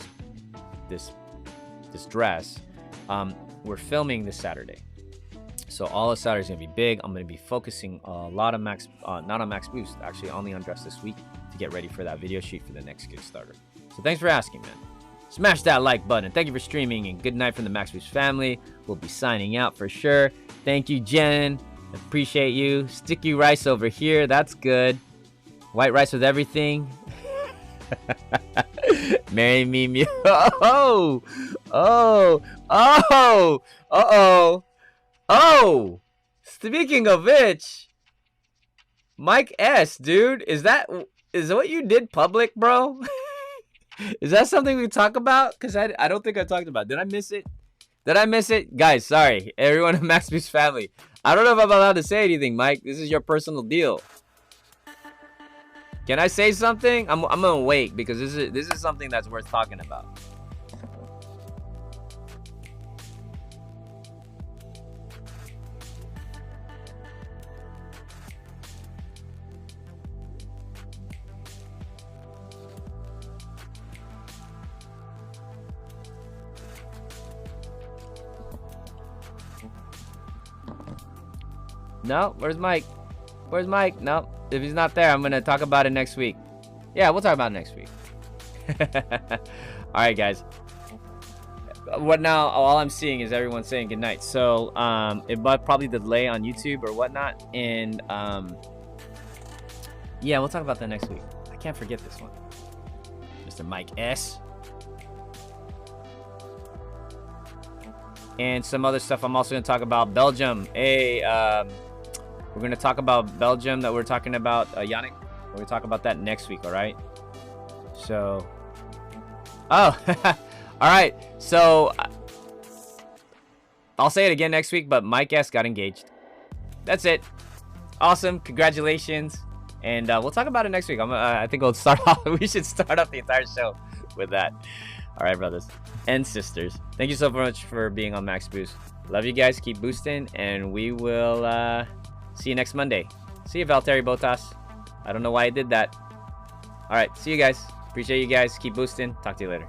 this dress. We're filming this Saturday. So all of Saturday is going to be big. I'm going to be focusing a lot on not on Max Boost, actually on the Undress this week to get ready for that video shoot for the next Kickstarter. So thanks for asking, man. Smash that like button. Thank you for streaming, and good night from the Max Boost family. We'll be signing out for sure. Thank you, Jen. Appreciate you. Sticky rice over here. That's good. White rice with everything. Marry me, Miu. Oh, oh, oh, uh-oh. Oh, speaking of which, Mike S, dude, is that what you did public, bro? Is that something we talk about? Because I don't think I talked about it. Did I miss it? Did I miss it? Guys, sorry. Everyone in Max Boost family. I don't know if I'm allowed to say anything, Mike. This is your personal deal. Can I say something? I'm gonna wait because this is something that's worth talking about. No, where's Mike? Where's Mike? No, if he's not there, I'm gonna talk about it next week. Yeah, we'll talk about it next week. All right, guys. What now? All I'm seeing is everyone saying good night. So it might probably delay on YouTube or whatnot, and yeah, we'll talk about that next week. I can't forget this one, Mr. Mike S. And some other stuff. I'm also gonna talk about Belgium. Hey, we're gonna talk about Belgium that we're talking about, Yannick. We're gonna talk about that next week, all right? So, oh, all right. So, I'll say it again next week, but Mike S got engaged. That's it. Awesome. Congratulations. And we'll talk about it next week. I think we'll start off. We should start off the entire show with that. All right, brothers and sisters. Thank you so much for being on Max Boost. Love you guys. Keep boosting, and we will see you next Monday. See you, Valtteri Bottas. I don't know why I did that. All right, see you guys. Appreciate you guys. Keep boosting. Talk to you later.